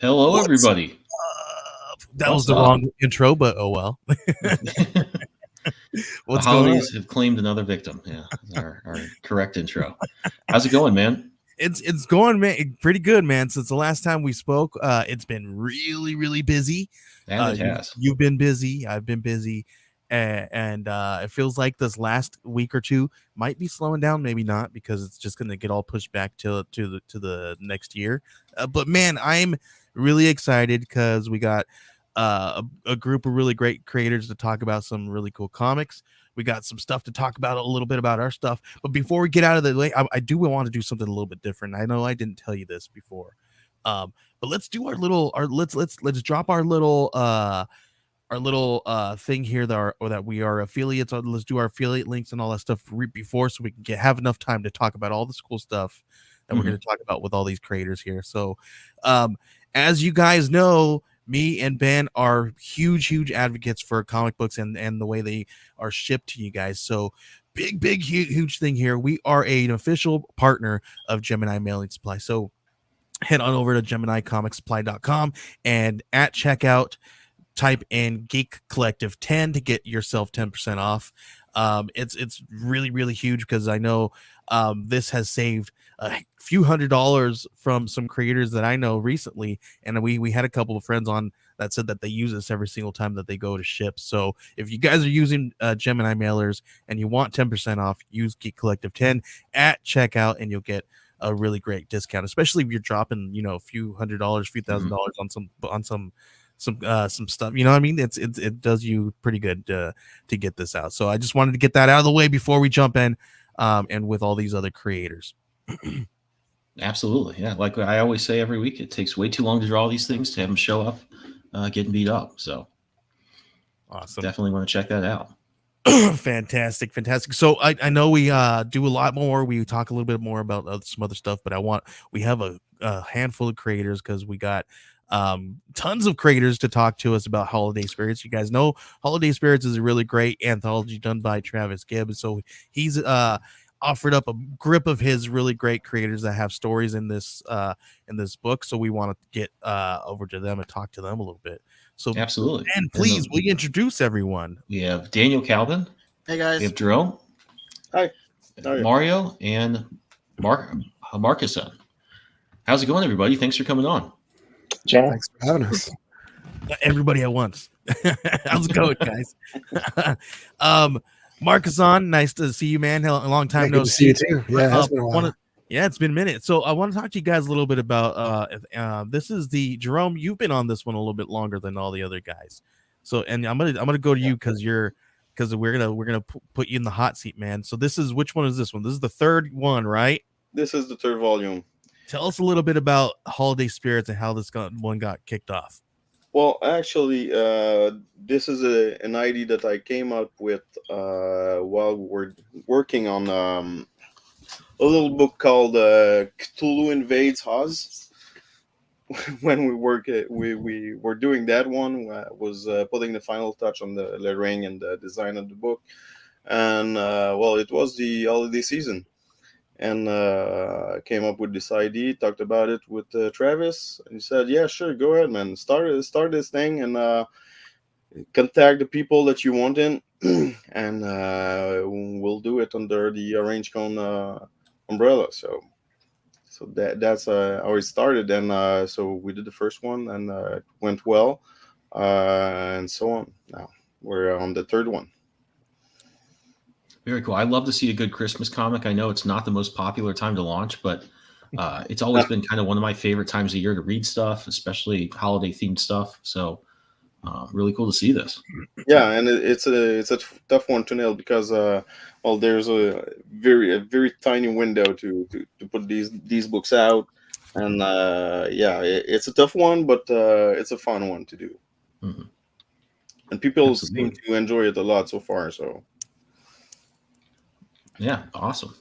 Hello, What's everybody. up? That was What's the up? wrong intro, but oh well. The What's going on? holidays have claimed another victim. Yeah, that's our correct intro. How's it going, man? It's going, man, pretty good, man. Since the last time we spoke, it's been really busy. And it You've has. you've been busy. I've been busy, and it feels like this last week or two might be slowing down. Maybe not because it's just going to get all pushed back to the next year. But man, I'm really excited because we got a group of really great creators to talk about some really cool comics. We got some stuff to talk about, a little bit about our stuff. But before we get out of the way, I do want to do something a little bit different. I know I didn't tell you this before. But let's do our let's drop our little thing here that or that we are affiliates on. Let's do our affiliate links and all that stuff before, so we can have enough time to talk about all this cool stuff that we're Hmm. going to talk about with all these creators here. So um as you guys know, me and Ben are huge advocates for comic books and the way they are shipped to you guys. So big huge thing here. We are an official partner of Gemini Mailing Supply. So head on over to geminicomicssupply.com and at checkout type in Geek Collective 10 to get yourself 10% off. It's really huge because I know this has saved a few $100s from some creators that I know recently, and we had a couple of friends on that said that they use this every single time that they go to ship. So if you guys are using Gemini mailers and you want 10% off, use Geek Collective 10 at checkout and you'll get a really great discount, especially if you're dropping, a few $100s, few thousand Hmm. dollars on some stuff. You know what I mean? It does you pretty good to get this out. So I just wanted to get that out of the way before we jump in, and with all these other creators. Absolutely. Yeah. Like I always say every week, it takes way too long to draw these things to have them show up getting beat up. So Awesome. definitely want to check that out. Fantastic. So I know we do a lot more. We talk a little bit more about some other stuff, but we have a handful of creators because we got tons of creators to talk to us about Holiday Spirits. You guys know Holiday Spirits is a really great anthology done by Travis Gibb. So he's offered up a grip of his really great creators that have stories in this book. So we want to get over to them and talk to them a little bit. So Absolutely. and And please, will you introduce everyone? we have Daniel Calvin, Hey we guys. have Jerome, Hi. How are you? Mario, and Marcuson. How's it going, everybody? Thanks for coming on. Ciao. Thanks for having us. Everybody at once. How's it going, guys? Marcus on, nice to see you, man. A long time Good no to see you see. too. Yeah, it has been a while. Yeah, it's been a minute. So I want to talk to you guys a little bit about this is the Jerome. You've been on this one a little bit longer than all the other guys. So and I'm gonna go to you because we're gonna put you in the hot seat, man. So which one is this one? This is the third one, right? This is the third volume. Tell us a little bit about Holiday Spirits and how one got kicked off. Well, actually, this is an idea that I came up with while we were working on a little book called Cthulhu Invades Oz. When we were doing that one, was putting the final touch on the lettering and the design of the book, and well, it was the holiday season. And came up with this idea, talked about it with Travis, and he said, yeah, sure, go ahead, man, start this thing, and contact the people that you want in, and we'll do it under the Orange Cone umbrella. So that's how it started, and so we did the first one, and it went well, and so on. Now we're on the third one. Very cool. I love to see a good Christmas comic. I know it's not the most popular time to launch, but it's always been kind of one of my favorite times of year to read stuff, especially holiday themed stuff. So really cool to see this. Yeah, and it's a tough one to nail because well, there's a very tiny window to put these books out, and yeah, it's a tough one, but it's a fun one to do, Hmm. and people Absolutely. seem to enjoy it a lot so far. So Yeah, awesome.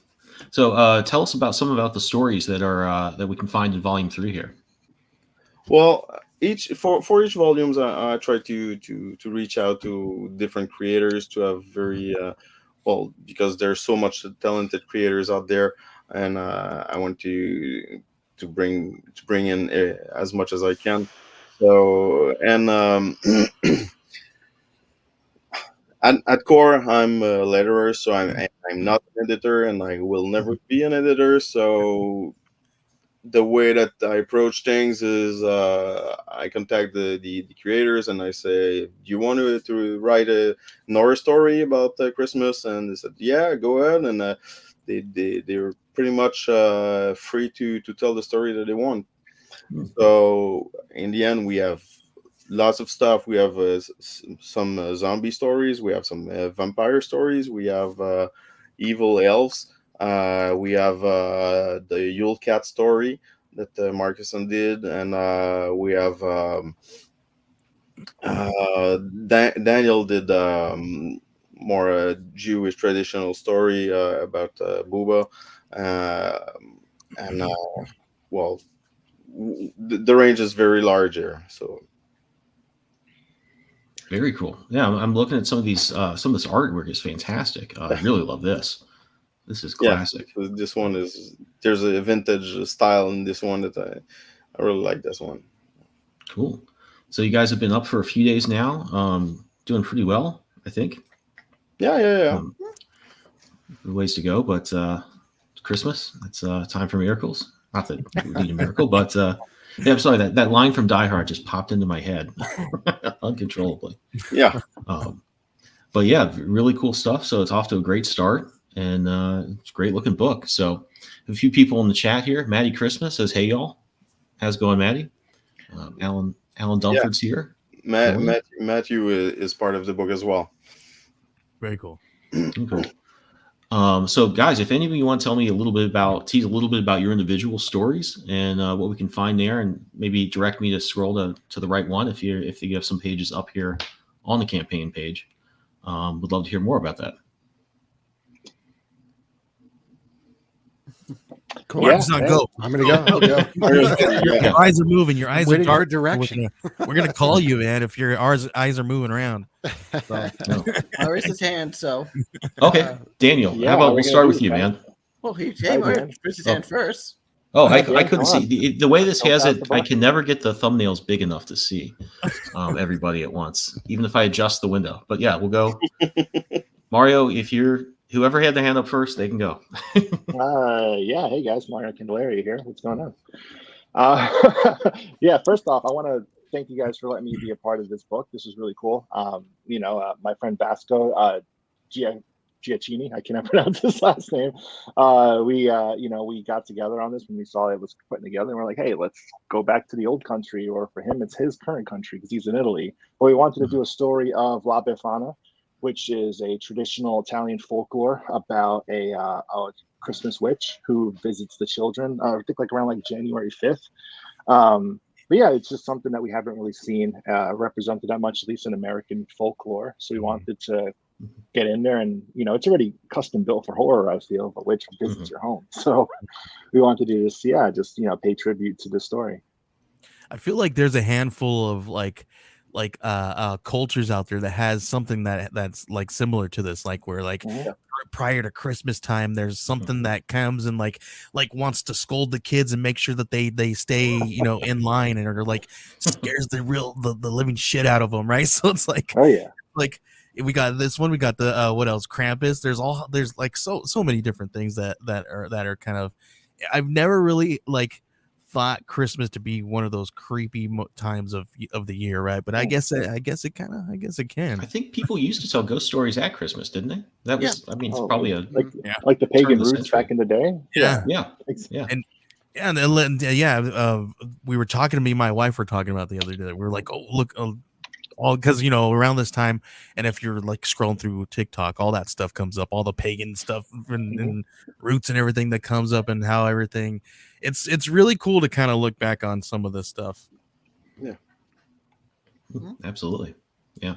So tell us about about the stories that are that we can find in Volume 3 here. well, each for each volumes, I try to reach out to different creators to have very well, because there's so much talented creators out there, and I want to to bring in as much as I can. So and at core, I'm a letterer, so I'm not an editor, and I will never be an editor. So the way that I approach things is I contact the creators and I say, "Do you want to write a horror story about Christmas?" And they said, "Yeah, go ahead." And they're pretty much free to tell the story that they want. So in the end, we have lots of stuff. We have some zombie stories. We have some vampire stories. We have evil elves. We have the Yule Cat story that Marcuson did, and we have Daniel did more Jewish traditional story about Booba, and well, the range is very large here. So Very cool. Yeah, I'm looking at some of these. Some of this artwork is fantastic. I really love this. This is classic. Yeah, this one is, there's a vintage style in this one that I really like this one. Cool. So you guys have been up for a few days now, doing pretty well, I think. Yeah. Ways to go, but Christmas, it's time for miracles. Not that we need a miracle, but yeah, I'm sorry, that line from Die Hard just popped into my head uncontrollably. Yeah. But yeah, really cool stuff. So it's off to a great start, and it's a great looking book. So a few people in the chat here. Maddie Christmas says, "Hey y'all, how's it going, Maddie?" Alan Dunford's here. Matthew is part of the book as well. Very cool. Cool. So guys, if any of you want to tell me tease a little bit about your individual stories and what we can find there, and maybe direct me to scroll to the right one if you have some pages up here on the campaign page. Would love to hear more about that. Cool. Yeah, go. I'm gonna go. Your eyes are moving. Your eyes are dark. Direction. We're gonna call you, man, if your eyes are moving around. So. I raised his hand, so. Okay, Daniel. How about we'll start with you, man? Well, he raised his hand first. Oh, I couldn't see the way this has it. I can never get the thumbnails big enough to see everybody at once, even if I adjust the window. But yeah, we'll go. Mario, if you're whoever had the hand up first, they can go. Yeah. Hey guys, Mario Candelaria here. What's going on? Yeah. First off, I want to thank you guys for letting me be a part of this book. This is really cool. My friend Vasco Giacchini, I cannot pronounce his last name. We got together on this when we saw it was putting together, and we're like, hey, let's go back to the old country, or for him, it's his current country because he's in Italy. But we wanted to do a story of La Befana, which is a traditional Italian folklore about a Christmas witch who visits the children. I think around January 5th. But yeah, it's just something that we haven't really seen represented that much, at least in American folklore. So we wanted to get in there, and it's already custom built for horror, I feel, but witch visits your home. So we wanted to do this, pay tribute to the story. I feel like there's a handful of cultures out there that has something that's similar to this, where prior to Christmas time there's something that comes and wants to scold the kids and make sure that they stay in line, and or scares the living shit out of them, right? So it's we got this one, we got the what else, Krampus. There's so many different things that are kind of, I've never really thought Christmas to be one of those creepy times of the year, right? But I guess it can. I think people used to tell ghost stories at Christmas, didn't they? That was, it's probably like the pagan roots back in the day. Yeah. We were talking to me, my wife were talking about the other day. We were like, oh look, all because around this time, and if you're scrolling through TikTok, all that stuff comes up, all the pagan stuff and roots and everything that comes up, and how everything. It's really cool to kind of look back on some of this stuff. Yeah, absolutely. Yeah,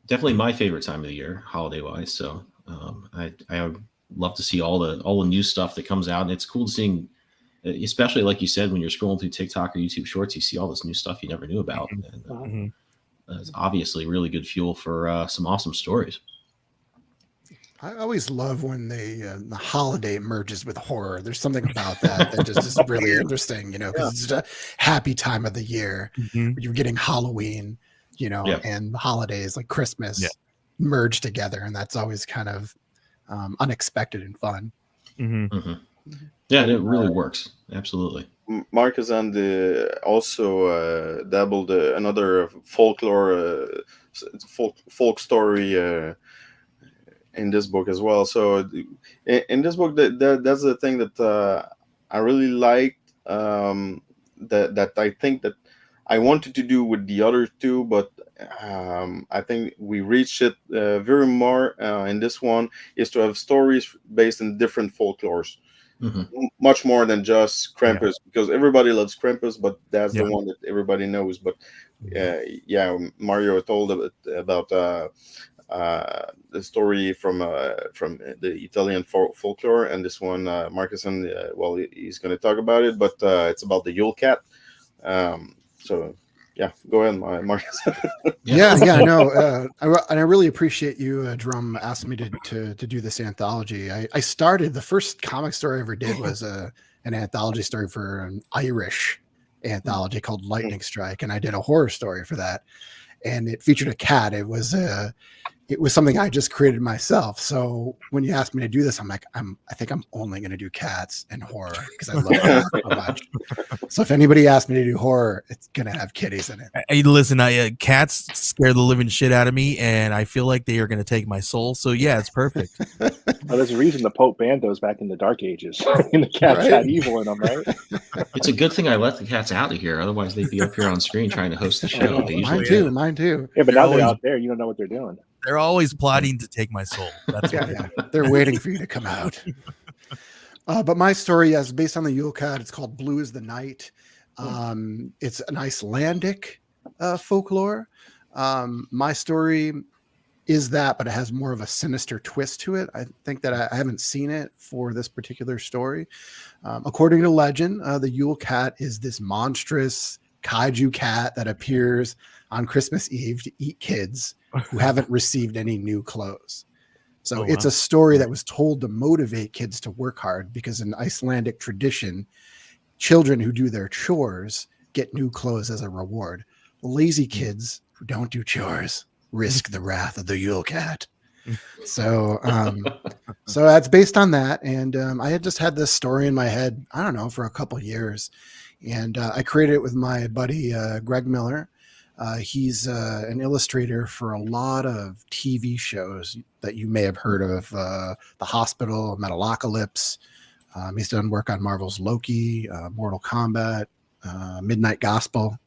definitely my favorite time of the year, holiday wise. So I love to see all the new stuff that comes out, and it's cool seeing, especially like you said, when you're scrolling through TikTok or YouTube Shorts, you see all this new stuff you never knew about. And, it's obviously really good fuel for some awesome stories. I always love when the holiday merges with horror. There's something about that that just is really interesting, because it's a happy time of the year. Mhm. You're getting Halloween, Yeah. and the holidays like Christmas Yeah. merge together, and that's always kind of unexpected and fun. Mhm. Yeah, and it really works. Absolutely. Marcus and also dabbled another folklore, folk story in this book as well. So in this book, that's the thing that I really liked. That I think that I wanted to do with the other two, but I think we reached it very more in this one, is to have stories based in different folklores. Much more than just Krampus, because everybody loves Krampus, but that's the one that everybody knows. But Mario told about the story from the Italian folklore, and this one, Marcuson, he's going to talk about it, but it's about the Yule Cat. So yeah, go ahead, Marcus. No, I really appreciate you, Drum, asking me to do this anthology. I started, the first comic story I ever did was an anthology story for an Irish anthology called Lightning Strike, and I did a horror story for that, and it featured a cat. It was something I just created myself. So when you asked me to do this, I'm like, I think I'm only going to do cats and horror because I love horror so much. So if anybody asks me to do horror, it's going to have kitties in it. Hey, listen, cats scare the living shit out of me, and I feel like they are going to take my soul. So yeah, it's perfect. Well, there's a reason the Pope banned those back in the Dark Ages. And the cats had evil in them, right? It's a good thing I let the cats out of here. Otherwise, they'd be up here on screen trying to host the show. Mine too. Yeah, but now they're out there. You don't know what they're doing. They're always plotting to take my soul. That's They're waiting for you to come out. But my story is based on the Yule Cat. It's called Blue is the Night. It's an Icelandic folklore. My story is that, but it has more of a sinister twist to it. I think that I haven't seen it for this particular story. According to legend, the Yule Cat is this monstrous kaiju cat that appears on Christmas Eve to eat kids who haven't received any new clothes. So it's a story that was told to motivate kids to work hard, because in Icelandic tradition, children who do their chores get new clothes as a reward. Lazy kids who don't do chores risk the wrath of the Yule Cat. So that's based on that. And I had just had this story in my head, I don't know, for a couple years. And I created it with my buddy, Greg Miller. He's an illustrator for a lot of TV shows that you may have heard of, The Hospital, Metalocalypse. He's done work on Marvel's Loki, Mortal Kombat, Midnight Gospel.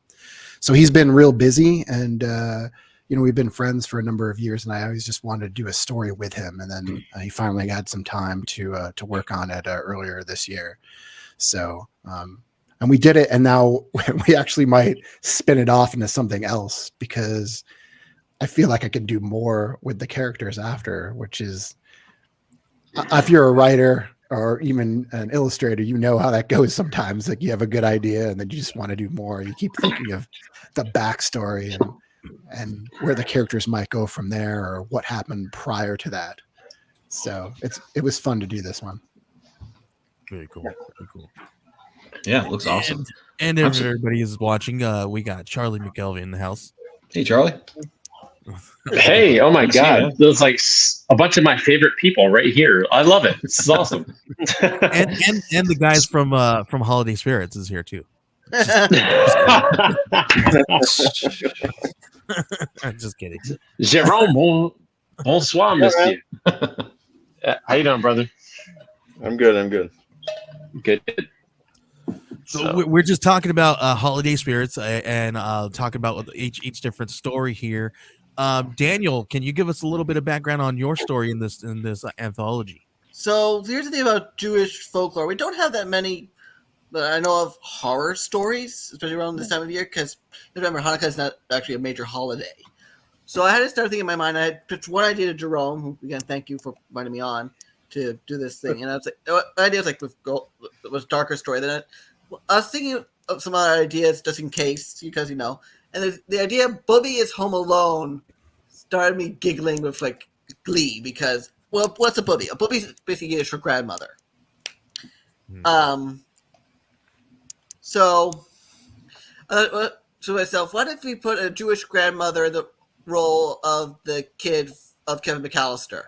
So he's been real busy, and we've been friends for a number of years, and I always just wanted to do a story with him. And then he finally had some time to work on it earlier this year. So and we did it, and now we actually might spin it off into something else, because I feel like I can do more with the characters after, which is, if you're a writer or even an illustrator, you know how that goes sometimes. Like, you have a good idea and then you just want to do more. You keep thinking of the backstory and where the characters might go from there, or what happened prior to that. So it was fun to do this one. Very cool. Very cool. Yeah, it looks awesome. And if everybody is watching, we got Charlie McKelvey in the house. Hey, Charlie. Hey, oh my God. There's like a bunch of my favorite people right here. I love it. This is awesome. and the guys from Holiday Spirits is here too. Just kidding. Jerome, bonsoir, monsieur. How you doing, brother? I'm good. Good. So we're just talking about Holiday Spirits and talking about each different story here. Daniel, can you give us a little bit of background on your story in this anthology? So here's the thing about Jewish folklore: we don't have that many that I know of horror stories, especially around this time of year, because remember, Hanukkah is not actually a major holiday. So I had to start thinking in my mind. I had pitched one idea to Jerome, who, again, thank you for inviting me on to do this thing. And I was like, the idea was like it was darker story than it. I was thinking of some other ideas just in case, because and the idea of Bubby is home alone started me giggling with like glee, because well, what's a bubby? A bubby is basically Yiddish for grandmother. Hmm. So to myself, what if we put a Jewish grandmother in the role of the kid of Kevin McAllister?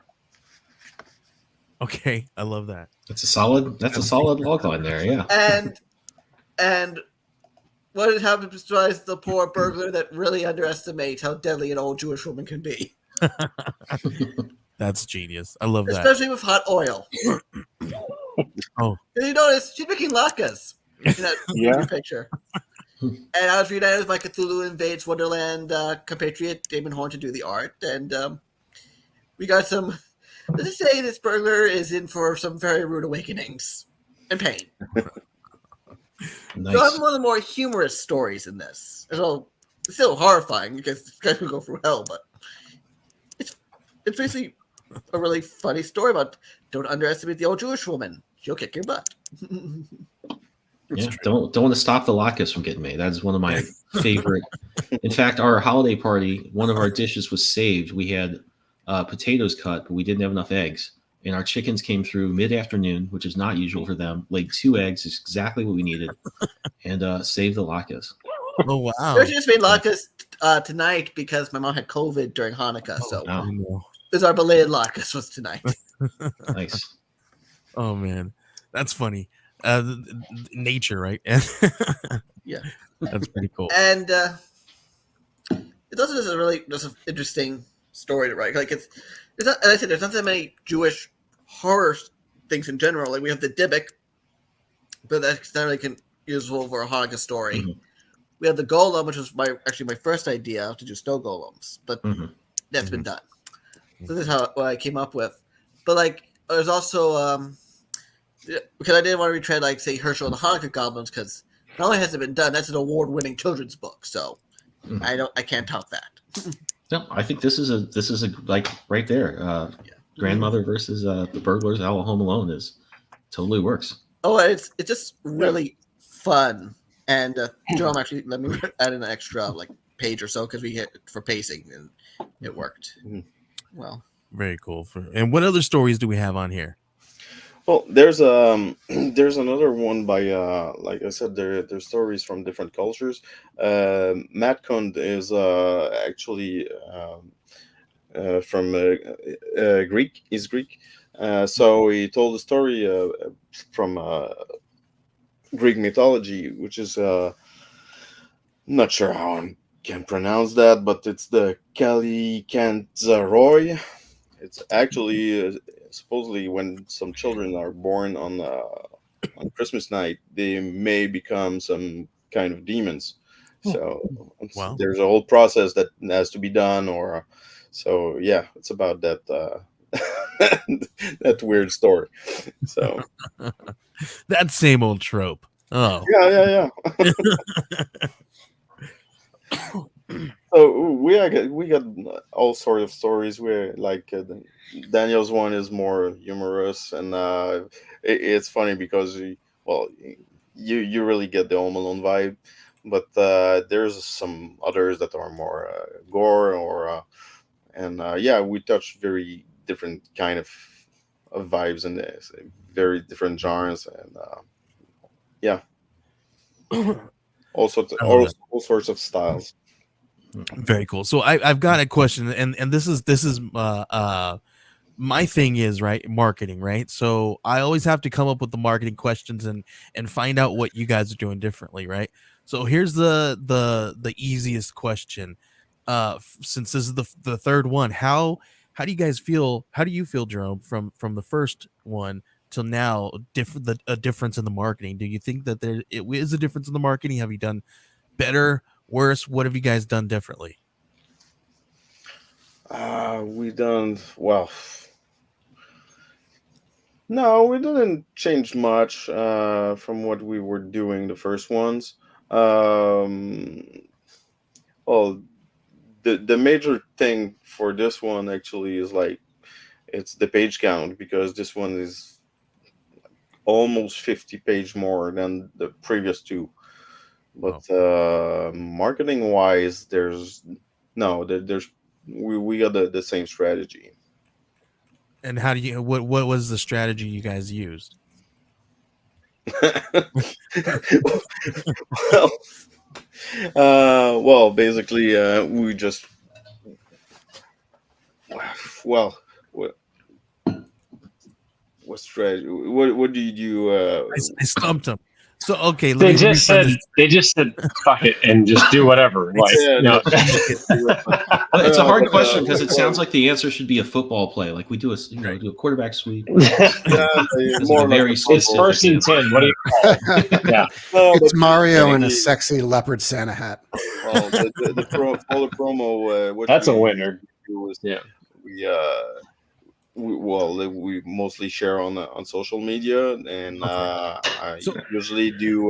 Okay, I love that. That's a solid log line there. Yeah. And what happens besides the poor burglar that really underestimates how deadly an old Jewish woman can be, That's genius. I love that. especially with hot oil. Oh, And you notice she's making latkes in that Yeah. picture. And I was reunited with my Cthulhu Invades Wonderland compatriot Damon Horn to do the art, and we got some. Let's just say this burglar is in for some very rude awakenings and pain. Nice. So I have one of the more humorous stories in this. So it's still horrifying because this guy could go through hell, but it's basically a really funny story about don't underestimate the old Jewish woman. She'll kick your butt. Yeah, don't want to stop the latkes from getting made. That's one of my favorite. In fact, our holiday party, one of our dishes was saved. We had potatoes cut, but we didn't have enough eggs. And our chickens came through mid-afternoon, which is not usual for them. Laid 2 eggs, is exactly what we needed, and saved the latkes. oh wow. We actually just made latkes tonight because my mom had COVID during Hanukkah, so Wow, No. this our belated latkes was tonight. nice. Oh man, that's funny. Nature, right? Yeah. That's pretty cool. And it also is a really just an interesting story to write. Like it's not, as I said, there's not that many Jewish horror things in general. Like we have the Dybbuk, but that's not really useful for a Hanukkah story. Mhm. We have the Golem, which was my first idea to do snow golems, but Mhm. that's been done. So this is what I came up with. But like there's also because I didn't want to retread like say Herschel and the Hanukkah goblins because not only has it been done, that's an award-winning children's book. So Mhm. I can't top that. No, I think this is a like right there. Grandmother versus the burglars out of Home Alone is totally works. Oh, it's just really fun. And Jerome actually let me add an extra like page or so because we hit for pacing and it worked. Mhm. Well, Very cool. And what other stories do we have on here? Well, there's there's another one by like I said, there's stories from different cultures. Matt Kund is actually from Greek. He's Greek, so he told a story from Greek mythology, which is not sure how I can pronounce that, but it's the Kalikantzaroi. It's actually supposedly when some children are born on Christmas night, they may become some kind of demons. So Wow. there's a whole process that has to be done, or so yeah, it's about that that weird story. So That same old trope. Oh, yeah. So we got all sort of stories where like Daniel's one is more humorous, and it's funny because you really get the Home Alone vibe, but there's some others that are more gore or yeah, we touch very different kind of vibes in this, very different genres, and yeah, also I love that. all sorts of styles. Very cool. So I've got a question, and this is my thing is right marketing, right? So I always have to come up with the marketing questions and find out what you guys are doing differently, right? So here's the easiest question. Since this is the third one, how do you guys feel? How do you feel, Jerome, from the first one till now? A difference in the marketing. Do you think that there is a difference in the marketing? Have you done better, worse? What have you guys done differently? We done well. No, we didn't change much from what we were doing the first ones. Um, well, the major thing for this one actually is like it's the page count because this one is almost 50 page more than the previous two. But marketing wise, there's we got the same strategy. And how do you? What was the strategy you guys used? Well, basically, we just well, what strategy? What do you do? I stumped him. So okay, They just said fuck it and just do whatever. Like, Yeah, no. It's a hard question because it sounds like the answer should be a football play. Like we do do a quarterback sweep. It's more very like It's first and 10. What do you call it? Yeah. No, It's but Mario in a the- sexy leopard Santa hat. Well, the promo. What That's a we winner. do is Yeah. we mostly share on social media, and I So- usually do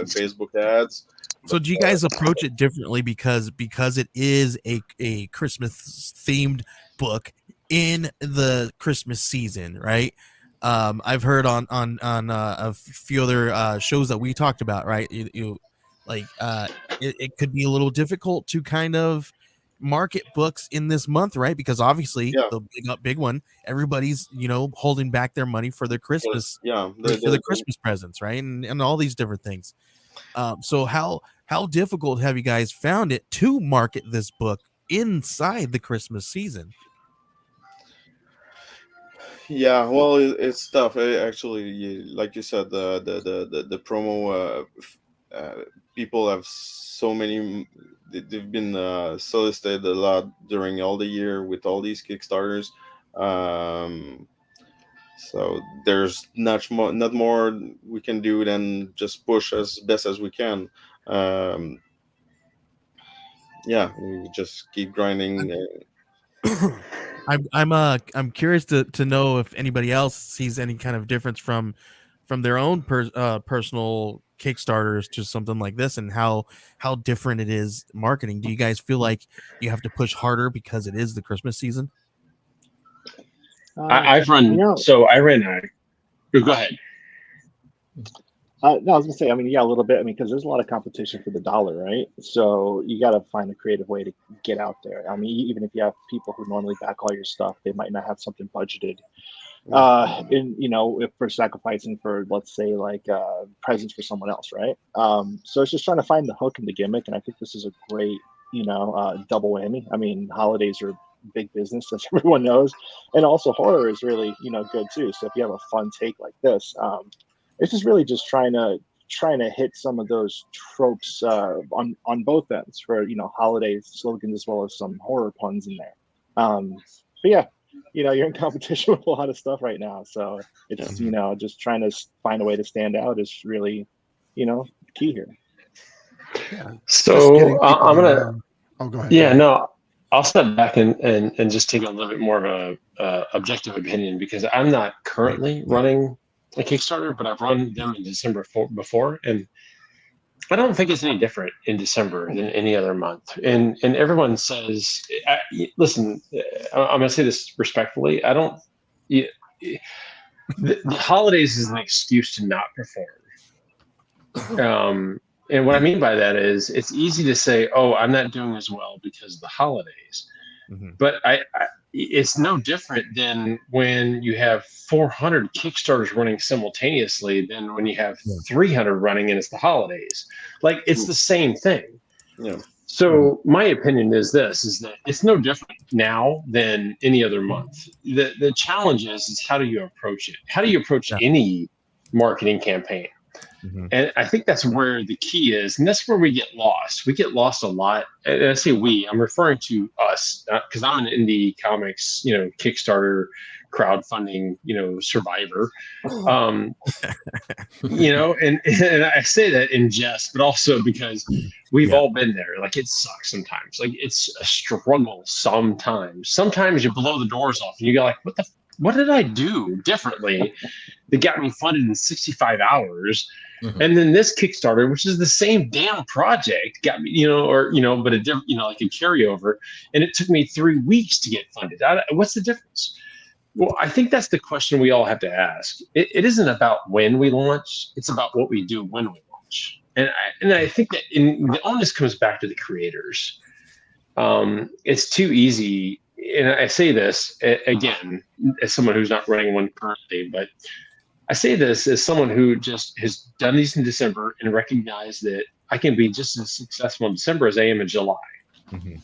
Facebook ads. So do you guys approach it differently because it is a Christmas themed book in the Christmas season, right? I've heard on a few other shows that we talked about, right? It could be a little difficult to kind of market books in this month, right? Because obviously Yeah. the big one, everybody's holding back their money for their Christmas Yeah, for the Christmas presents, right? And all these different things. So how difficult have you guys found it to market this book inside the Christmas season? Yeah, well, it's tough. Actually, like you said, the promo people have so many. They've been solicited a lot during all the year with all these Kickstarters. So there's not more we can do than just push as best as we can. Yeah, we just keep grinding. I'm curious to know if anybody else sees any kind of difference from their own personal Kickstarters to something like this, and how different it is marketing. Do you guys feel like you have to push harder because it is the Christmas season? I've run. So I ran a. Go ahead. No, I was gonna say, I mean, yeah, a little bit. I mean, because there's a lot of competition for the dollar, right? So you got to find a creative way to get out there. I mean, even if you have people who normally back all your stuff, they might not have something budgeted. If for sacrificing for, let's say, like presents for someone else, right? So it's just trying to find the hook and the gimmick, and I think this is a great, double whammy. I mean, holidays are big business, as everyone knows, and also horror is really, good too. So if you have a fun take like this, it's just really just trying to hit some of those tropes on both ends for holiday slogans as well as some horror puns in there. But yeah, you're in competition with a lot of stuff right now, so it's just trying to find a way to stand out is really key here. Yeah. So I'm gonna. Oh, go ahead. Yeah, no, I'll step back and just take a little bit more of a objective opinion, because I'm not currently running a Kickstarter, but I've run them in December before, and I don't think it's any different in December than any other month. And everyone says, listen, I'm going to say this respectfully. The holidays is an excuse to not perform. And what I mean by that is it's easy to say, oh, I'm not doing as well because of the holidays. Mm-hmm. But it's no different than when you have 400 Kickstarters running simultaneously than when you have 300 running and it's the holidays. Like, it's the same thing. Yeah. So my opinion is that it's no different now than any other month. The challenge is how do you approach it? How do you approach any marketing campaign? Mm-hmm. And I think that's where the key is, and that's where we get lost. We get lost a lot. And I say we, I'm referring to us, because I'm an indie comics, Kickstarter crowdfunding, survivor. And I say that in jest, but also because we've all been there. Like, it sucks sometimes. Like, it's a struggle sometimes. Sometimes you blow the doors off and you go like, what did I do differently that got me funded in 65 hours? Mm-hmm. And then this Kickstarter, which is the same damn project, got me, but a different, like a carryover. And it took me 3 weeks to get funded. What's the difference? Well, I think that's the question we all have to ask. It isn't about when we launch. It's about what we do when we launch. And I think that the onus comes back to the creators. It's too easy. and I say this again as someone who's not running one currently, but I say this as someone who just has done these in December and recognized that I can be just as successful in December as I am in July. Mhm.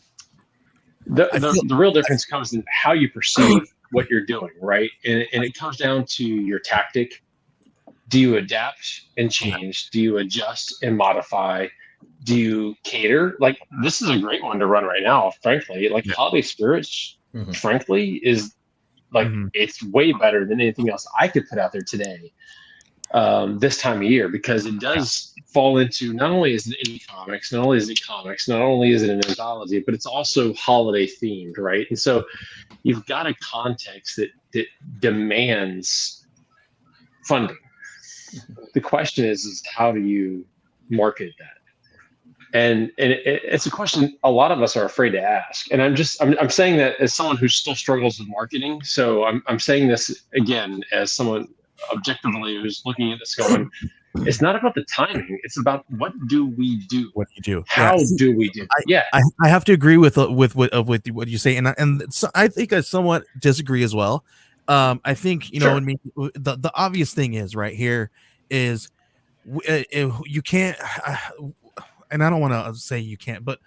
The real difference comes in how you perceive what you're doing, right? And it comes down to your tactic. Do you adapt and change? Do you adjust and modify? Do you cater? Like, this is a great one to run right now, frankly. Like, Yeah. Holiday Spirits, Mhm. frankly, is like, Mhm. it's way better than anything else I could put out there today, this time of year, because it does fall into, not only is it indie comics, not only is it comics, not only is it an anthology, but it's also holiday themed, right? And so you've got a context that demands funding. The question is how do you market that? And it's a question a lot of us are afraid to ask. And I'm saying that as someone who still struggles with marketing. So I'm saying this again as someone objectively who's looking at this going, it's not about the timing. It's about what do we do? What do you do? How Yeah. do we do? I have to agree with what you say, and so I think I somewhat disagree as well. I think Sure. I mean, the obvious thing is right here is you can't, and I don't want to say you can't, but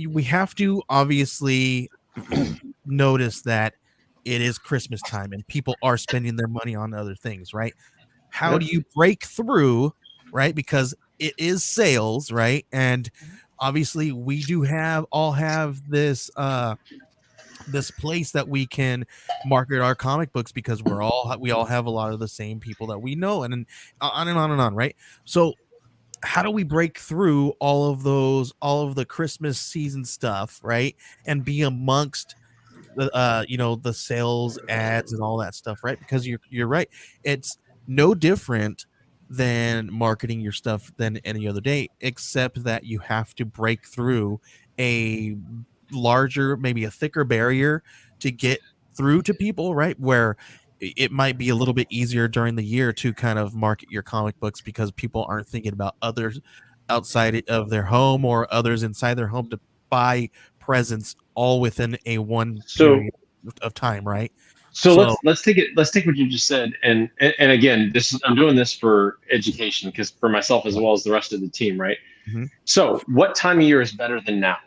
we have to obviously notice that it is Christmas time and people are spending their money on other things, right? How do you break through, right? Because it is sales, right? And obviously we do all have this this place that we can market our comic books because we all have a lot of the same people that we know, and on and on and on, right? So how do we break through all of the Christmas season stuff, right? And be amongst the the sales ads and all that stuff, right? Because you're right. It's no different than marketing your stuff than any other day, except that you have to break through a larger, maybe a thicker barrier to get through to people, right? Where it might be a little bit easier during the year to kind of market your comic books because people aren't thinking about others outside of their home or others inside their home to buy presents all within a one So period of time, right? So So- let's take what you just said, and again, I'm doing this for education because for myself as well as the rest of the team, right? Mhm. So what time of year is better than now?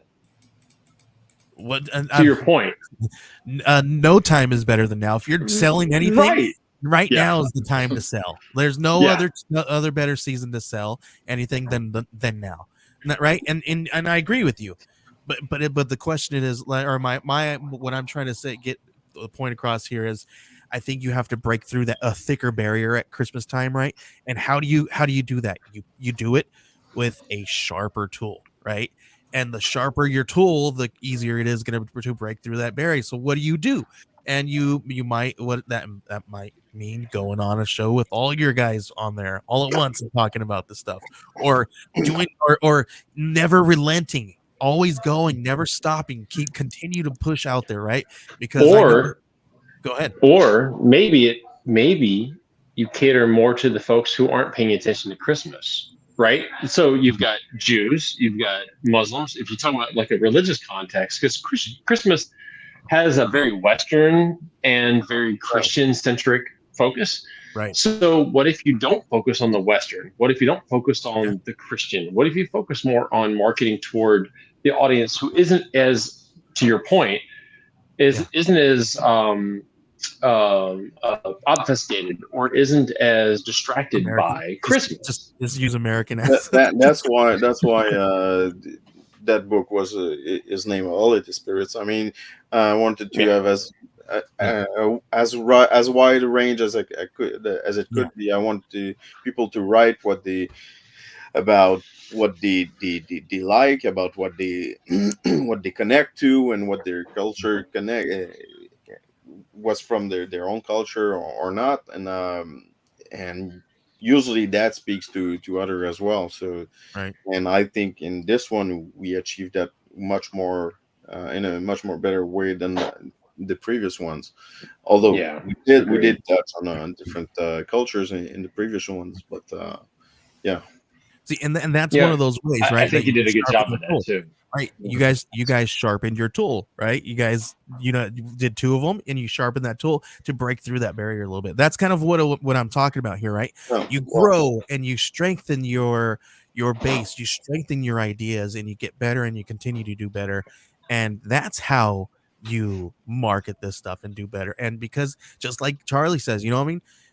What To your point, no time is better than now. If you're selling anything, right Yeah. now is the time to sell. There's no Yeah. other better season to sell anything than now, right? And I agree with you, but the question is, or my what I'm trying to say, get the point across here is, I think you have to break through a thicker barrier at Christmas time, right? And how do you do that? You do it with a sharper tool, right? And the sharper your tool, the easier it is going to break through that barrier. So what do? And you might, what that might mean, going on a show with all your guys on there all at once and talking about this stuff, or doing or never relenting, always going, never stopping, continue to push out there, right? Because go ahead. Or maybe you cater more to the folks who aren't paying attention to Christmas, right? So you've got Jews, you've got Muslims. If you talk about like a religious context, because Christmas has a very Western and very Christian-centric focus. Right. So what if you don't focus on the Western? What if you don't focus on the Christian? What if you focus more on marketing toward the audience who isn't as, to your point, isn't as obfuscated or isn't as distracted by Christmas? Just use American That's why that book was is named Holiday Spirits. I mean, I wanted to have as wide a range as it could be. I wanted people to write what they like, about what they what they connect to, and what their culture was from their own culture or not, and usually that speaks to other as well. So right. And I think in this one we achieved that much more in a much more better way than the previous ones, although we did touch on different cultures in the previous ones, but see, and that's one of those ways, right? I think you did a good job of that too. right? You guys sharpened your tool, right? You guys, you did 2 of them, and you sharpened that tool to break through that barrier a little bit. That's kind of what I'm talking about here, right? Yeah, You well, grow and you strengthen your base, you strengthen your ideas, and you get better, and you continue to do better, and that's how you market this stuff and do better. And because just like Charlie says,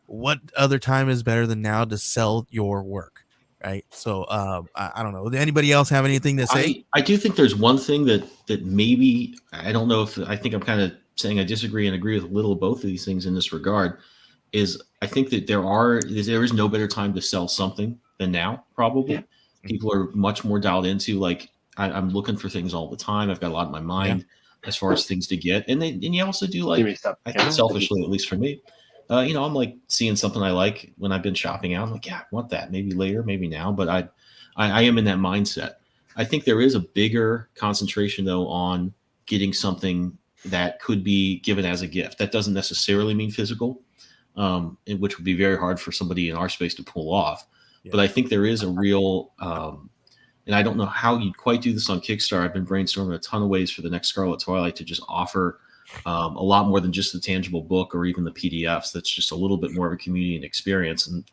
what other time is better than now to sell your work, right? So I don't know. Does anybody else have anything to say? I do think there's one thing that maybe, I don't know if, I think I'm kind of saying I disagree and agree with a little of both of these things in this regard, is I think that there is no better time to sell something than now, probably. People are much more dialed into, like, I'm looking for things all the time. I've got a lot in my mind as far as things to get. And you also do, like, I think selfishly, at least for me, I'm like seeing something I like when I've been shopping out. I'm like, yeah, I want that. Maybe later, maybe now. But I am in that mindset. I think there is a bigger concentration, though, on getting something that could be given as a gift. That doesn't necessarily mean physical, which would be very hard for somebody in our space to pull off. Yeah. But I think there is a real, and I don't know how you'd quite do this on Kickstarter. I've been brainstorming a ton of ways for the next Scarlet Twilight to just offer a lot more than just the tangible book or even the PDFs. That's just a little bit more of a community and experience, and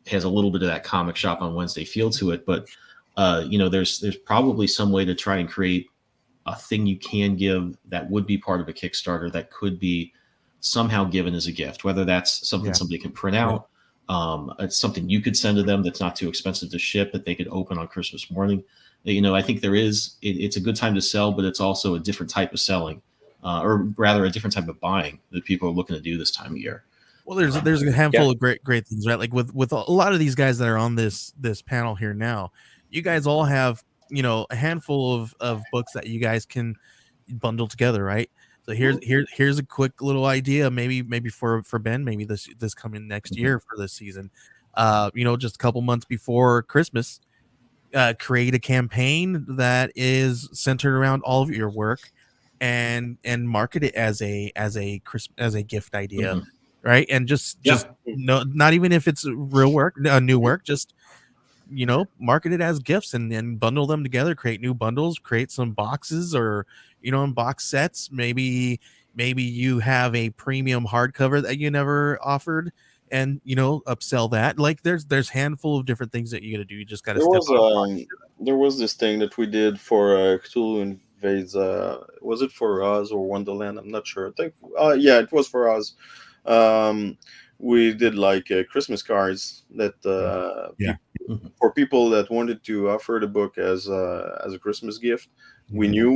has a little bit of that comic shop on Wednesday feel to it. But there's probably some way to try and create a thing you can give that would be part of a Kickstarter that could be somehow given as a gift, whether that's something somebody can print out. It's something you could send to them that's not too expensive to ship, that they could open on Christmas morning. I think it's a good time to sell, but it's also a different type of selling, or rather a different type of buying that people are looking to do this time of year. Well, there's a handful of great things, right? Like with a lot of these guys that are on this panel here now, you guys all have, a handful of books that you guys can bundle together, right? So here's a quick little idea, maybe for Ben, maybe this coming next year for this season. Just a couple months before Christmas, create a campaign that is centered around all of your work, and market it as a gift idea, right? And just not even if it's real work, new work, just market it as gifts and bundle them together, create new bundles, create some boxes or in box sets. Maybe you have a premium hardcover that you never offered, and upsell that. Like there's handful of different things that you got to do. You just got to there was this thing that we did for Cthulhu Invades. Was it for Oz or Wonderland? I'm not sure. I think it was for Oz. We did like Christmas cards that for people that wanted to offer the book as a Christmas gift. We knew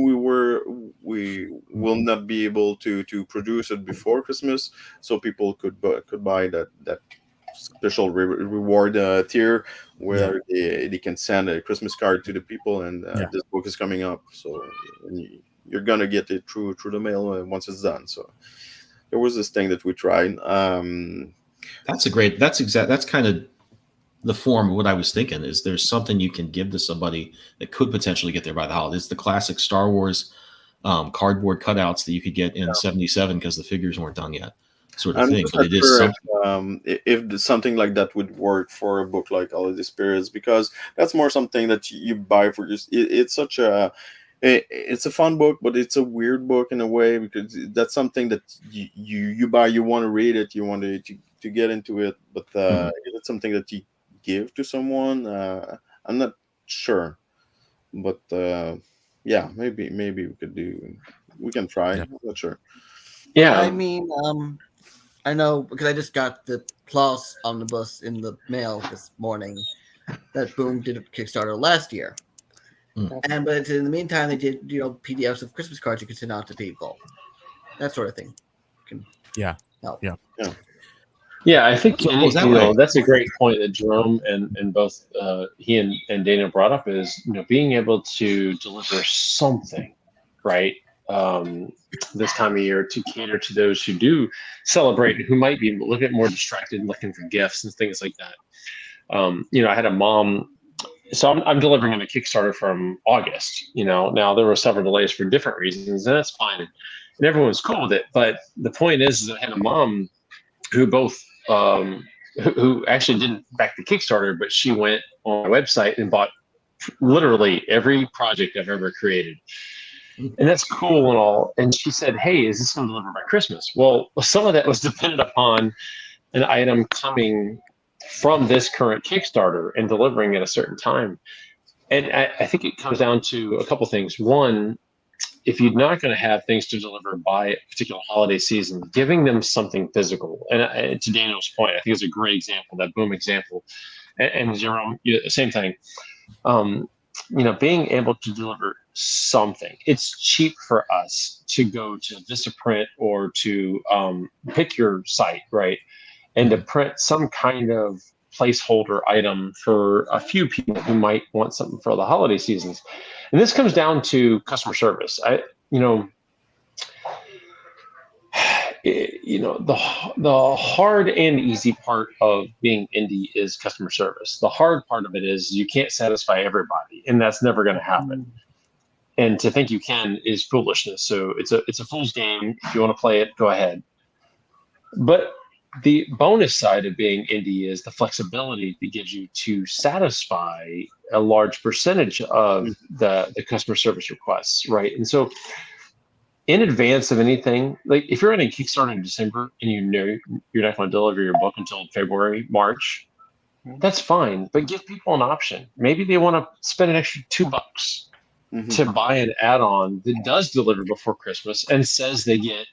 we will not be able to produce it before Christmas, so people could buy that special reward tier where they can send a Christmas card to the people, and this book is coming up, so you're gonna get it through the mail once it's done. So there was this thing that we tried. That's kind of the form of what I was thinking. Is there's something you can give to somebody that could potentially get there by the holidays. The classic Star Wars cardboard cutouts that you could get in '77 because the figures weren't done yet, sort of thing. But it is something. If something like that would work for a book like Holiday Spirits, because that's more something that you buy for just. It's a fun book, but it's a weird book in a way, because that's something that you buy. You want to read it. You want to get into it, but it's something that you give to someone. I'm not sure, but maybe we can try. I'm not sure. Yeah, I mean, I know because I just got the Klaus omnibus in the mail this morning that Boom did a Kickstarter last year. But in the meantime, they did PDFs of Christmas cards you could send out to people, that sort of thing. Help. Yeah, I think that's a great point that Jerome and both he and Dana brought up, is being able to deliver something, right? This time of year to cater to those who do celebrate, who might be a little bit more distracted, looking for gifts and things like that. I had a mom. So I'm delivering on a Kickstarter from August. Now there were several delays for different reasons, and that's fine, and everyone's cool with it. But the point is that I had a mom who who actually didn't back the Kickstarter, but she went on my website and bought literally every project I've ever created. And that's cool and all. And she said, hey, is this going to deliver by Christmas? Well, some of that was dependent upon an item coming from this current Kickstarter and delivering at a certain time. And I think it comes down to a couple things. One, if you're not going to have things to deliver by a particular holiday season, giving them something physical. And to Daniel's point, I think it's a great example, that Boom example. And Jerome, same thing. Being able to deliver something. It's cheap for us to go to Vistaprint or to pick your site, right? And to print some kind of placeholder item for a few people who might want something for the holiday seasons. And this comes down to customer service. The hard and easy part of being indie is customer service. The hard part of it is you can't satisfy everybody, and that's never going to happen. And to think you can is foolishness. So it's a fool's game. If you want to play it, go ahead. But the bonus side of being indie is the flexibility it gives you to satisfy a large percentage of the customer service requests, right? And so in advance of anything, like if you're running Kickstarter in December and you know you're not going to deliver your book until February, March, that's fine. But give people an option. Maybe they want to spend an extra $2 to buy an add-on that does deliver before Christmas and says they get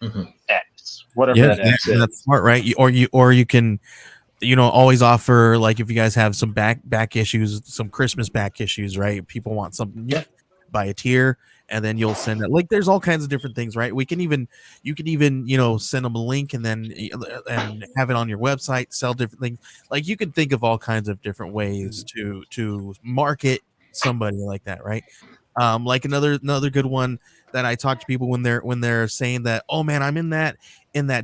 X, whatever that X is. That's smart, right? Or you can, always offer, like, if you guys have some back issues, some Christmas back issues, right? People want something, buy a tier, and then you'll send it. Like, there's all kinds of different things, right? You can even send them a link and then have it on your website, sell different things. Like, you can think of all kinds of different ways to market somebody like that, right? Like another good one that I talk to people when they're saying that, oh man, I'm in that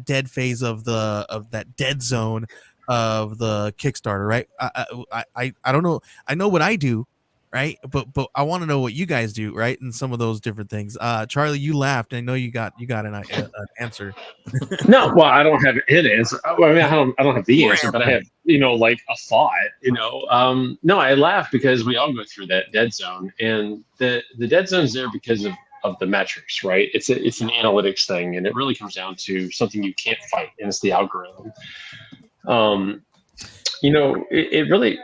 dead phase of that dead zone of the Kickstarter, right? I don't know. I know what I do, right? But I want to know what you guys do, right? And some of those different things. Charlie, you laughed. I know you got an answer. No, well, I don't have an answer. I mean, I don't have the answer, but I have, like a thought. No, I laugh because we all go through that dead zone, and the dead zone is there because of the metrics, right? It's an analytics thing, and it really comes down to something you can't fight, and it's the algorithm. It really.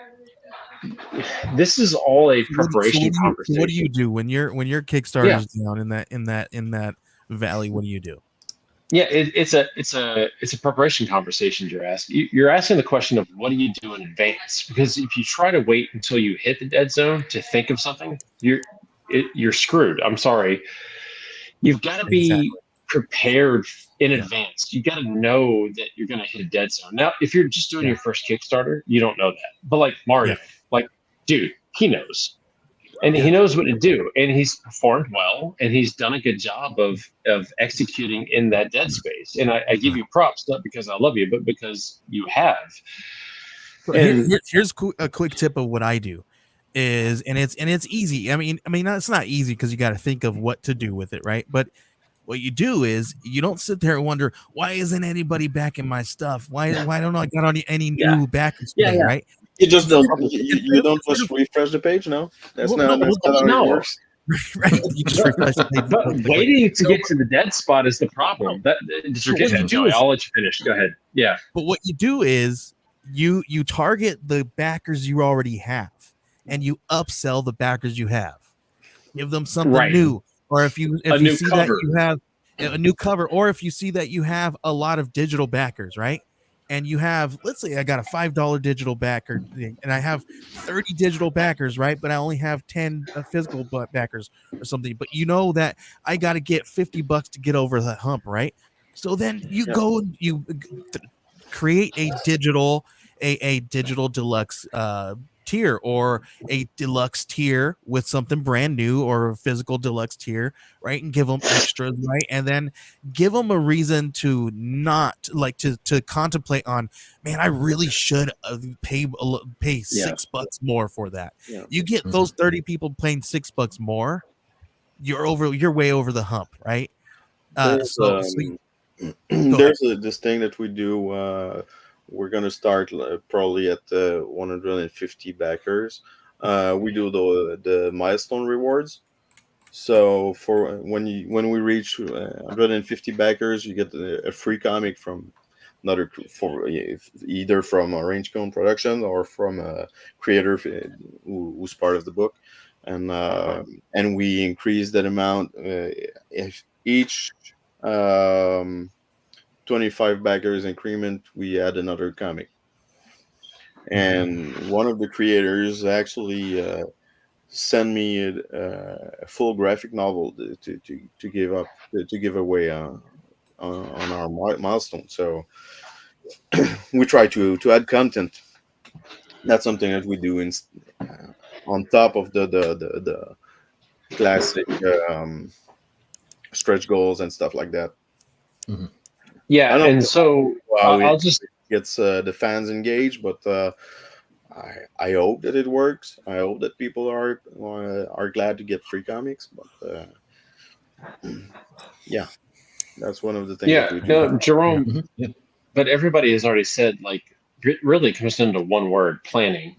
This is all a preparation conversation. What do you do when your Kickstarter is down in that valley? What do you do? Yeah, it's a preparation conversation. You're asking the question of what do you do in advance? Because if you try to wait until you hit the dead zone to think of something, you're screwed. I'm sorry. You've got to be prepared in advance. You got to know that you're going to hit a dead zone. Now, if you're just doing your first Kickstarter, you don't know that. But like Mario, dude, he knows. And he knows what to do. And he's performed well. And he's done a good job of executing in that dead space. And I give you props, not because I love you, but because you have. And here's a quick tip of what I do. It's easy. I mean, it's not easy because you got to think of what to do with it, right? But what you do is you don't sit there and wonder, why isn't anybody backing my stuff? Why don't I got any new backers today, right? You just don't. You don't just refresh the page, no. That's not how it works. Right? You just refresh the page. But waiting to get to the dead spot is the problem. I'll let you finish. Go ahead. Yeah. But what you do is you target the backers you already have, and you upsell the backers you have. Give them something new. Or if you see cover. That you have a new cover, or if you see that you have a lot of digital backers, right? And you have, let's say I got a $5 digital backer and I have 30 digital backers, right? But I only have 10 physical backers or something. But you know that I got to get $50 to get over the hump, right? So then you go and you create a digital deluxe tier, or a deluxe tier with something brand new, or a physical deluxe tier, right? And give them extras, right? And then give them a reason to not like to contemplate on, man, I really should pay $6 more for that. You get those 30 people paying $6 more, you're way over the hump, right? There's this thing that we do. We're going to start probably at 150 backers. we do the milestone rewards. So for when we reach 150 backers, you get a free comic from another either from Orange Cone Production or from a creator who's part of the book, and we increase that amount if each 25 backers increment, we add another comic. And one of the creators actually send me a full graphic novel to give away on our milestone. So we try to add content. That's something that we do on top of the classic stretch goals and stuff like that. Mhm. Yeah, I don't and know so how I'll it just gets the fans engaged, but I hope that it works. I hope that people are glad to get free comics. But yeah, that's one of the things that we do. no, Jerome. Mhm. Yeah. But everybody has already said, like, it really comes into one word: planning.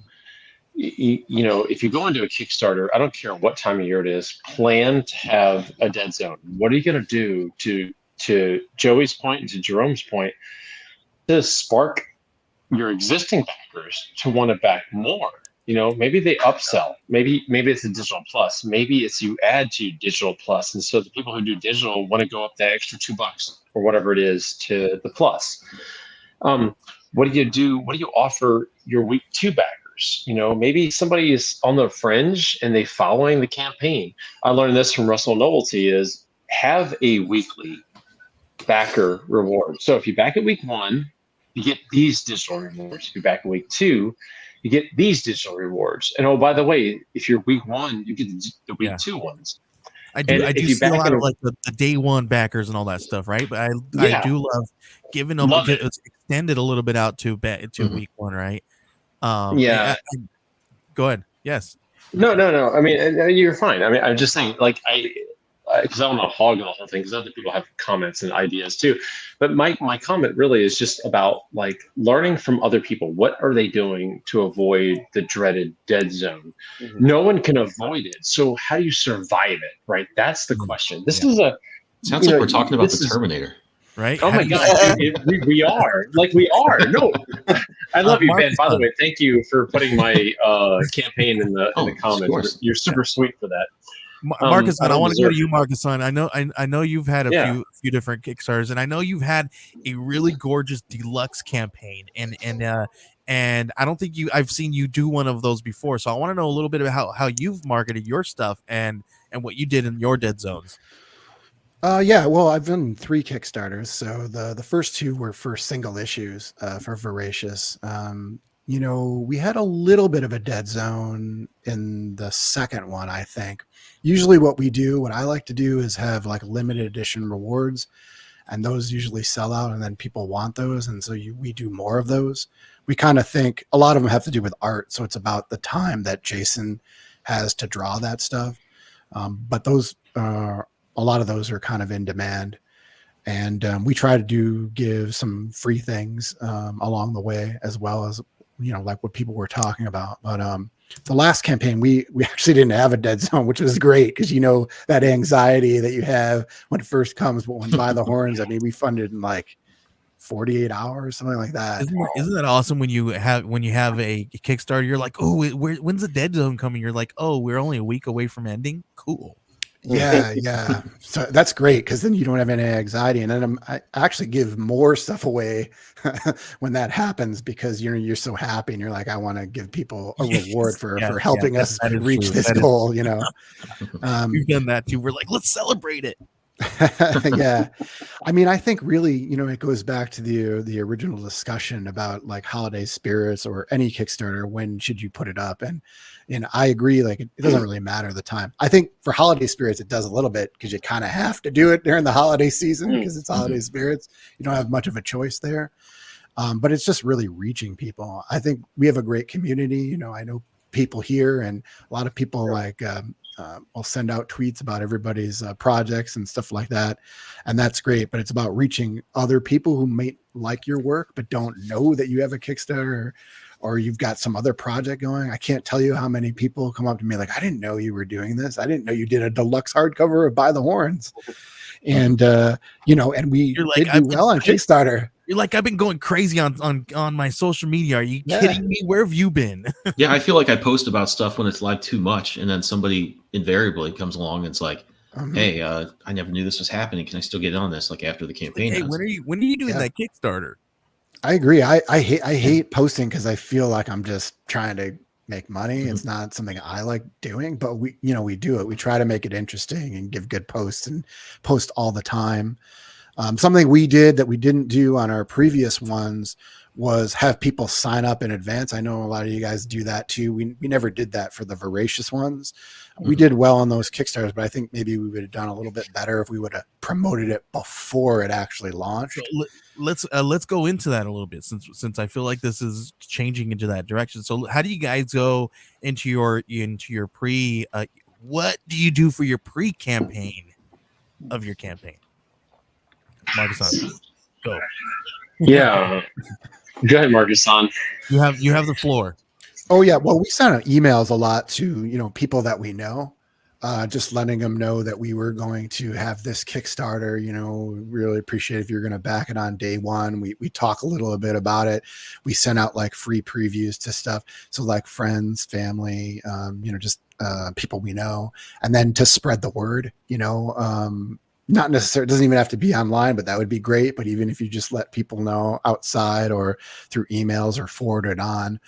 You know, if you go into a Kickstarter, I don't care what time of year it is, plan to have a dead zone. What are you going to do to Joey's point and to Jerome's point to spark your existing backers to want to back more? You know, maybe they upsell. Maybe it's a digital plus. Maybe it's you add to digital plus, and so the people who do digital want to go up that extra $2 or whatever it is to the plus. What do you do? What do you offer your week 2 backers? You know, maybe somebody is on the fringe and they following the campaign. I learned this from Russell Novelty: is have a weekly backer reward. So if you back at week 1, you get these digital rewards. If you back at week 2, you get these digital rewards. And oh, by the way, if you're week 1, you get the week 2 ones. I do if you see a back lot in of like the day 1 backers and all that stuff, right? But I Yeah. do love giving them Love it. it's extended a little bit out to Mhm. week 1, right? Yeah. Go ahead. Yes. No. I mean, you're fine. I mean, I'm just saying, like, because I don't want to hog the whole thing, because other people have comments and ideas too. But my comment really is just about, like, learning from other people. What are they doing to avoid the dreaded dead zone? Mhm. No one can avoid it. So how do you survive it? Right? That's the question. This is a Sounds you like know, we're talking about this the is- Terminator. Right. Oh How my do you- God, dude, we are. Like, we are. No, I love you, Ben. Marcus, By the way, thank you for putting my campaign in the Oh, of comments. course. You're super sweet for that. Marcus, I I don't want to go to deserve you, it. Marcus. I know you've had a Yeah. few different Kickstarters, and I know you've had a really gorgeous deluxe campaign, and I don't think I've seen you do one of those before. So I want to know a little bit about how you've marketed your stuff and what you did in your dead zones. Yeah, well, I've done 3 Kickstarters. So the first 2 were for single issues for Voracious. You know, we had a little bit of a dead zone in the second one, I think. Usually what I like to do is have like limited edition rewards, and those usually sell out, and then people want those, and so we do more of those. We kind of think a lot of them have to do with art, so it's about the time that Jason has to draw that stuff. But those a lot of those are kind of in demand, and we try to give some free things along the way, as well as, you know, like what people were talking about. But the last campaign, we actually didn't have a dead zone, which was great, because, you know, that anxiety that you have when it first comes. But when By the Horns, I mean, we funded in like 48 hours, something like that. Isn't that awesome when you have a Kickstarter? You're like, oh, when's the dead zone coming? You're like, oh, we're only a week away from ending. Cool. Yeah. So that's great, because then you don't have any anxiety, and then I actually give more stuff away when that happens, because you're so happy, and you're like, I want to give people a reward for helping us reach this goal. You know, we've done that too. We're like, let's celebrate it. Yeah, I mean, I think really, you know, it goes back to the original discussion about like holiday spirits or any Kickstarter. When should you put it up? And I agree, like it doesn't really matter the time. I think for holiday spirits it does a little bit, because you kind of have to do it during the holiday season, because it's holiday spirits. You don't have much of a choice there. But it's just really reaching people. I think we have a great community. You know, I know people here, and a lot of people like I'll send out tweets about everybody's projects and stuff like that, and that's great. But it's about reaching other people who might like your work but don't know that you have a Kickstarter or you've got some other project going. I can't tell you how many people come up to me like, I didn't know you were doing this. I didn't know you did a deluxe hardcover of By the Horns. And and we did do well on Kickstarter. You're like, I've been going crazy on my social media. Are you kidding me? Where have you been? Yeah, I feel like I post about stuff when it's like too much, and then somebody invariably comes along and it's like, hey, I never knew this was happening. Can I still get on this like after the campaign? Hey, when are you doing that Kickstarter? I agree. I hate posting because I feel like I'm just trying to make money. It's not something I like doing, but we do it. We try to make it interesting and give good posts and post all the time. Something we did that we didn't do on our previous ones was have people sign up in advance. I know a lot of you guys do that too. We never did that for the Voracious ones. We did well on those Kickstarters, but I think maybe we would have done a little bit better if we would have promoted it before it actually launched. So let's go into that a little bit since I feel like this is changing into that direction. So how do you guys go into your pre? What do you do for your pre-campaign of your campaign? Marcus, go. Yeah. Go ahead, Marcus. You have the floor. Oh yeah, well, we sent out emails a lot to people that we know, just letting them know that we were going to have this Kickstarter. Really appreciate if you're going to back it on day one. We talk a little bit about it. We sent out like free previews to stuff, so like friends, family, just people we know, and then to spread the word. Not necessarily, it doesn't even have to be online, but that would be great. But even if you just let people know outside or through emails or forward it on.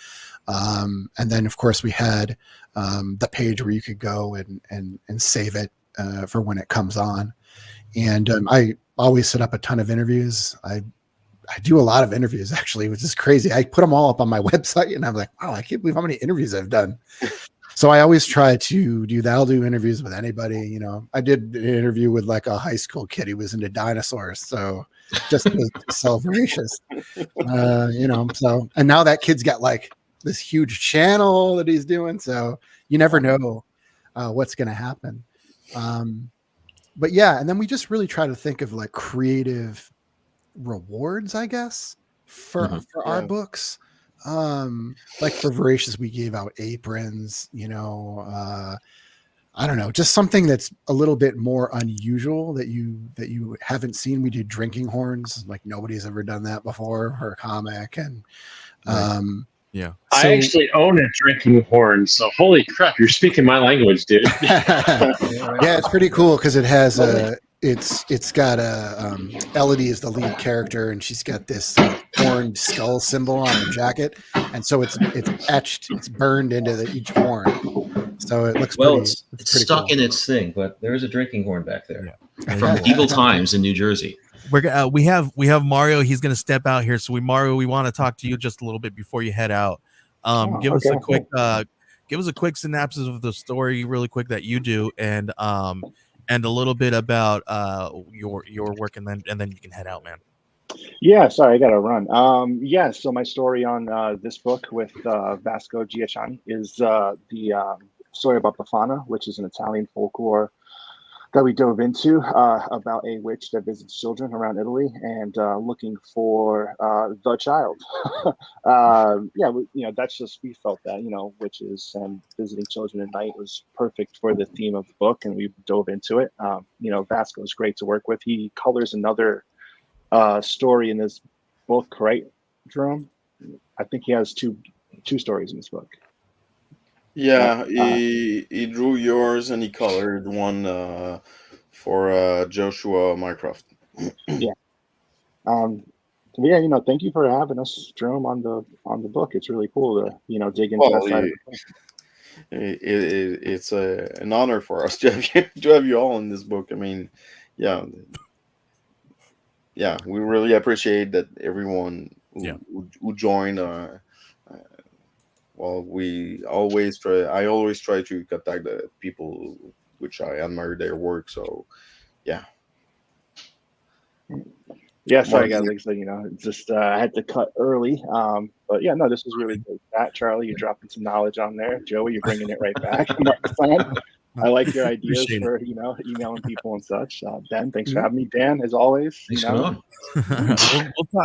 And then of course we had the page where you could go and save it for when it comes on. And I always set up a ton of interviews. I do a lot of interviews actually, which is crazy. I put them all up on my website and I'm like, wow, I can't believe how many interviews I've done. So I always try to do that. I'll do interviews with anybody. I did an interview with like a high school kid who was into dinosaurs. So just to sell Voracious, so, and now that kid's got like this huge channel that he's doing. So you never know what's going to happen. But yeah, and then we just really try to think of like creative rewards, I guess, for our books. Like for Voracious, we gave out aprons, I don't know, just something that's a little bit more unusual that you haven't seen. We did drinking horns, like nobody's ever done that before for a comic. And yeah, I actually own a drinking horn, so holy crap, you're speaking my language, dude. Yeah, it's pretty cool because it has it's got Elodie is the lead character, and she's got this horned skull symbol on her jacket, and so it's etched, it's burned into each horn. So it looks it's pretty stuck cool. in its thing, but there is a drinking horn back there Yeah. from medieval times in New Jersey. We have Mario. He's going to step out here. So Mario, we want to talk to you just a little bit before you head out. Give us a quick synopsis of the story, really quick, that you do, and a little bit about your work, and then you can head out, man. Yeah, sorry, I gotta run. So my story on this book with Vasco Giacchini is the story about Befana, which is an Italian folklore that we dove into about a witch that visits children around Italy and looking for the child. That's just, we felt that, witches and visiting children at night was perfect for the theme of the book, and we dove into it. Vasco is great to work with. He colors another story in this book, right, Jerome? I think he has two stories in this book. Yeah, he drew yours and he colored one for Joshua Mycroft. Yeah. Thank you for having us, Jerome, on the book. It's really cool to dig into that side of the book. It's an honor for us to have you all in this book. I mean, yeah, we really appreciate that everyone who joined. Well, I always try to contact the people which I admire their work. So, yeah. Yeah, sorry guys, like I said, just I had to cut early. But yeah, no, this was really good. Charlie, you're dropping some knowledge on there. Joey, you're bringing it right back. I like your ideas Appreciate for emailing people and such. Ben, thanks for having me. Dan, as always. Thanks for on.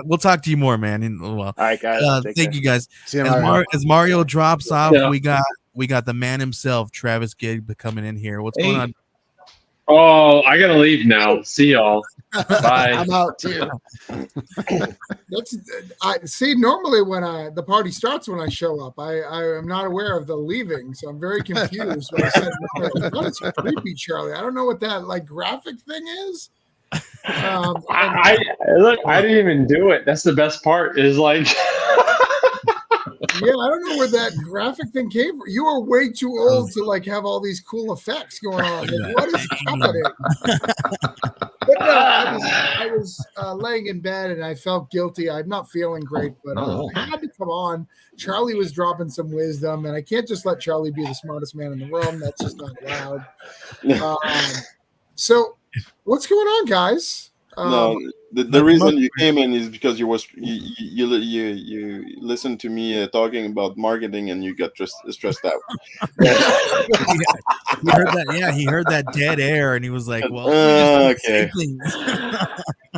We'll talk to you more, man. In a little while. All right, guys. Take Thank care. you guys. See you, As, Mario. as Mario drops off, Yeah. we got the man himself, Travis Gibb, coming in here. What's going Hey. on? Oh, I gotta leave now. See y'all. Bye. I'm out too. That's I see. Normally, when the party starts, when I show up, I am not aware of the leaving, so I'm very confused. When I said, "What is creepy, Charlie?" I don't know what that like graphic thing is. I look. I didn't even do it. That's the best part. Is like. Yeah, I don't know where that graphic thing came from. You are way too old to like have all these cool effects going on. Like, what is happening? But no, I was laying in bed and I felt guilty. I'm not feeling great, but No. I had to come on. Charlie was dropping some wisdom, and I can't just let Charlie be the smartest man in the room. That's just not allowed. So, what's going on, guys? No, the reason you came in is because you listened to me talking about marketing and you got stressed out. He heard that. Yeah, he heard that dead air, and he was like, "Well, okay.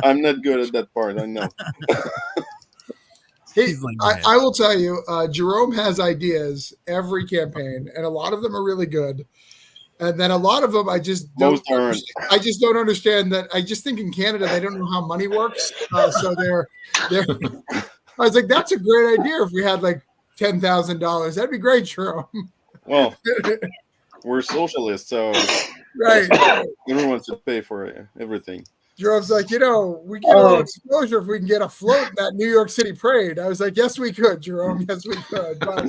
I'm not good at that part. I know. Hey, He's like, I will tell you, Jerome has ideas every campaign, and a lot of them are really good. And then a lot of them, I just don't. Most aren't. I just don't understand that. I just think in Canada they don't know how money works. So they're. I was like, that's a great idea. If we had like $10,000, that'd be great, Jerome. Well, we're socialists, so Right. everyone should pay for everything. Jerome's like, we get a little exposure if we can get a float in that New York City parade. I was like, yes, we could, Jerome. Yes, we could. But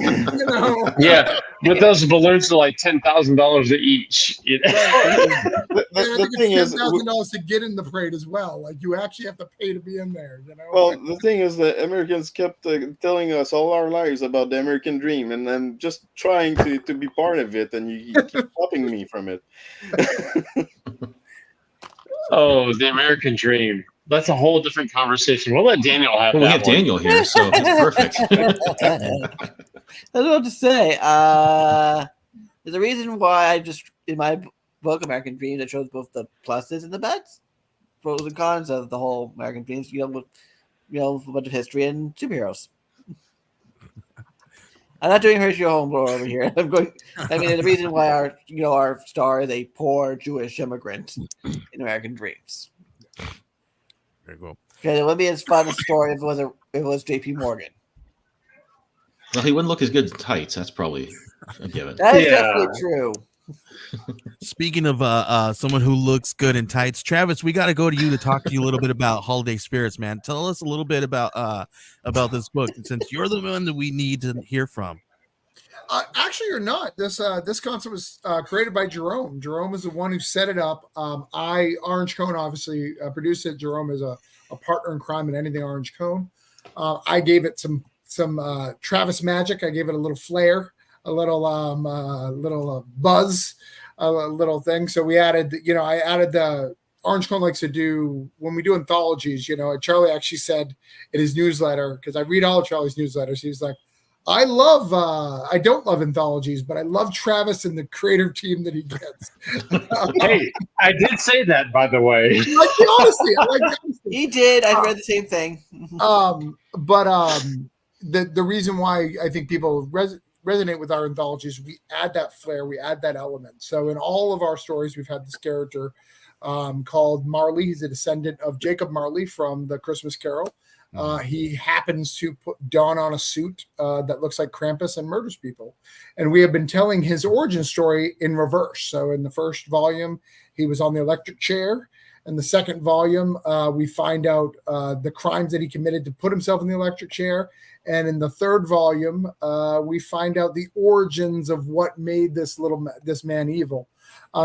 Yeah, but those balloons are like $10,000 each. The thing is, $10,000 to get in the parade as well. Like you actually have to pay to be in there. well, the thing is that Americans kept telling us all our lives about the American dream, and I'm just trying to be part of it, and you keep stopping me from it. Oh, the American dream. That's a whole different conversation. We'll let Daniel have Well, that we have one. Daniel here, so it's perfect. I don't know what to say. There's a reason why I just, in my book, American Dreams, I shows both the pluses and the bets, pros and cons of the whole American Dreams, with a bunch of history and superheroes. I'm not doing Hershey Homebrew over here. The reason why our star is a poor Jewish immigrant in American Dreams. Very cool. Okay, it wouldn't be as fun a story if it was J.P. Morgan. Well, he wouldn't look as good in tights. That's probably a given. That is Yeah. definitely true. Speaking of someone who looks good in tights, Travis, we got to go to you to talk to you a little bit about Holiday Spirits, man. Tell us a little bit about this book, since you're the one that we need to hear from. Actually, you're not. This concept was created by Jerome. Jerome is the one who set it up. Orange Cone obviously produced it. Jerome is a partner in crime in anything Orange Cone. I gave it some Travis magic. I gave it a little flair, a little buzz, a little thing. So we added, I added the Orange Cone likes to do when we do anthologies. Charlie actually said in his newsletter, because I read all of Charlie's newsletters, he's like, I don't love anthologies, but I love Travis and the creative team that he gets. Hey, I did say that, by the way. I like the honesty. He did. I read the same thing. The reason why I think people resonate with our anthologies, we add that flair, we add that element. So in all of our stories, we've had this character called Marley. He's a descendant of Jacob Marley from the Christmas Carol. He happens to don on a suit that looks like Krampus and murders people. And we have been telling his origin story in reverse. So in the first volume, he was on the electric chair. In the second volume, we find out the crimes that he committed to put himself in the electric chair. And in the third volume, we find out the origins of what made this man evil.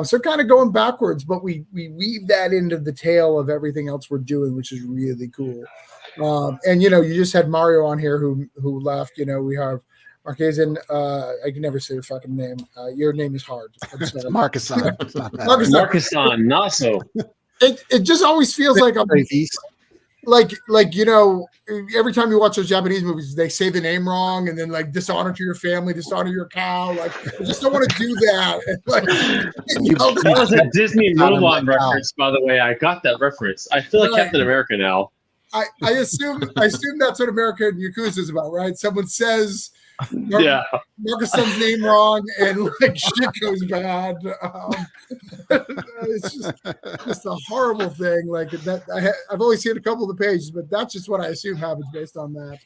So kind of going backwards, but we weave that into the tale of everything else we're doing, which is really cool. And you just had Mario on here who left. We have Marquesan. I can never say your fucking name. Your name is hard. Marquesan. Marquesan, not so. It just always feels like I'm. like every time you watch those Japanese movies, they say the name wrong and then like dishonor to your family, dishonor your cow. Like I just don't want to do that. And, like, That was a Disney Not on my Mulan reference, by the way. I got that reference. I feel like Right. Captain America now. I assume that's what American Yakuza is about, right? Someone says Yeah. Marcus' son's name wrong, and like shit goes bad. It's just a horrible thing. Like that, I've only seen a couple of the pages, but that's just what I assume happens based on that.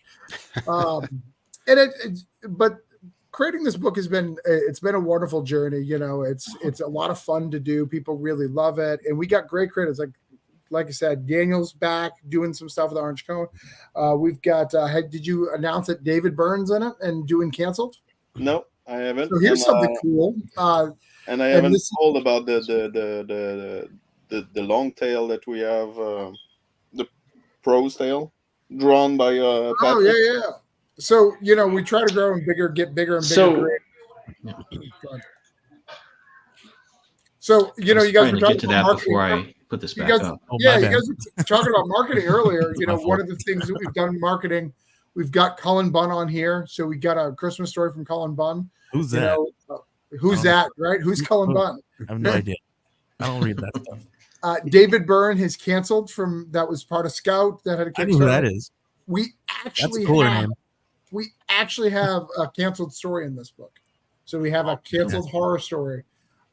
But creating this book has been a wonderful journey. You know, it's a lot of fun to do. People really love it, and we got great critics. Like I said, Daniel's back doing some stuff with Orange Cone. We've got. Did you announce that David Byrne's in it and doing Canceled? No, I haven't. So here's something cool. And I haven't told about the long tail that we have, the prose tale drawn by Oh Patrick. yeah. So we try to grow and get bigger and bigger. So- So you I was guys trying were to get talking to about that marketing. before I put this You back guys, up. Oh, yeah, my you bad. guys were talking about marketing earlier. My One fault. of the things that we've done in marketing, we've got Cullen Bunn on here. So we got a Christmas story from Cullen Bunn. Who's You that? know, who's that, right? Who's Cullen Bunn? I have no idea. I don't read that stuff. David Byrne has canceled that was part of Scout that had a I know who that Kickstarter. is. We That's actually a cooler have, name. we actually have a canceled story in this book. So we have a canceled horror story.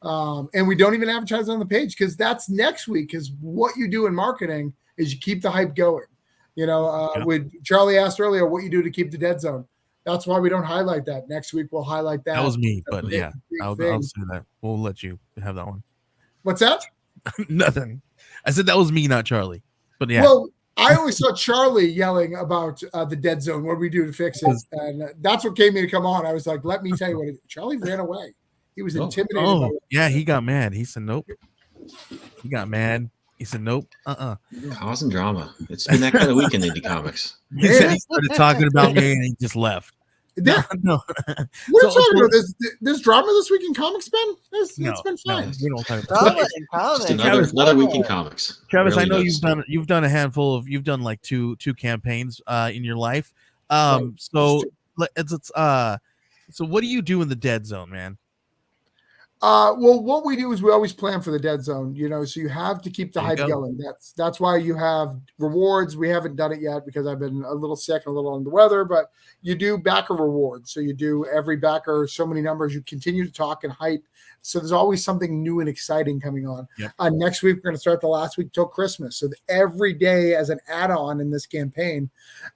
And we don't even advertise on the page because that's next week. Because what you do in marketing is you keep the hype going. When Charlie asked earlier what you do to keep the dead zone. That's why we don't highlight that. Next week we'll highlight that. That was me, but Big- yeah, big I'll thing. say that. We'll let you have that one. What's that? Nothing. I said that was me, not Charlie. But yeah, Well, I always saw Charlie yelling about the dead zone. What do we do to fix it? And that's what gave me to come on. I was like, let me tell you what. Charlie ran away. He was intimidated. by oh it. yeah, he got mad. He said nope. He got mad. He said nope. Causing drama. It's been that kind of week in indie comics. He said he started talking about me and he just left. Yeah. No, What are So- you talking so- about? There's drama this week in comics, Ben? It's no, been fine. no, we don't talk about Drama that. in Just comics. another week in comics. Travis, Rarely I know does. you've done a handful of like two campaigns in your life. Right. So so what do you do in the dead zone, man? Well, what we do is we always plan for the dead zone, so you have to keep the There you hype go. going. That's why you have rewards. We haven't done it yet because I've been a little sick and a little under the weather, but you do backer rewards. So you do every backer, so many numbers, you continue to talk and hype. So there's always something new and exciting coming on. Yep. Next week, we're going to start the last week till Christmas. So every day as an add-on in this campaign,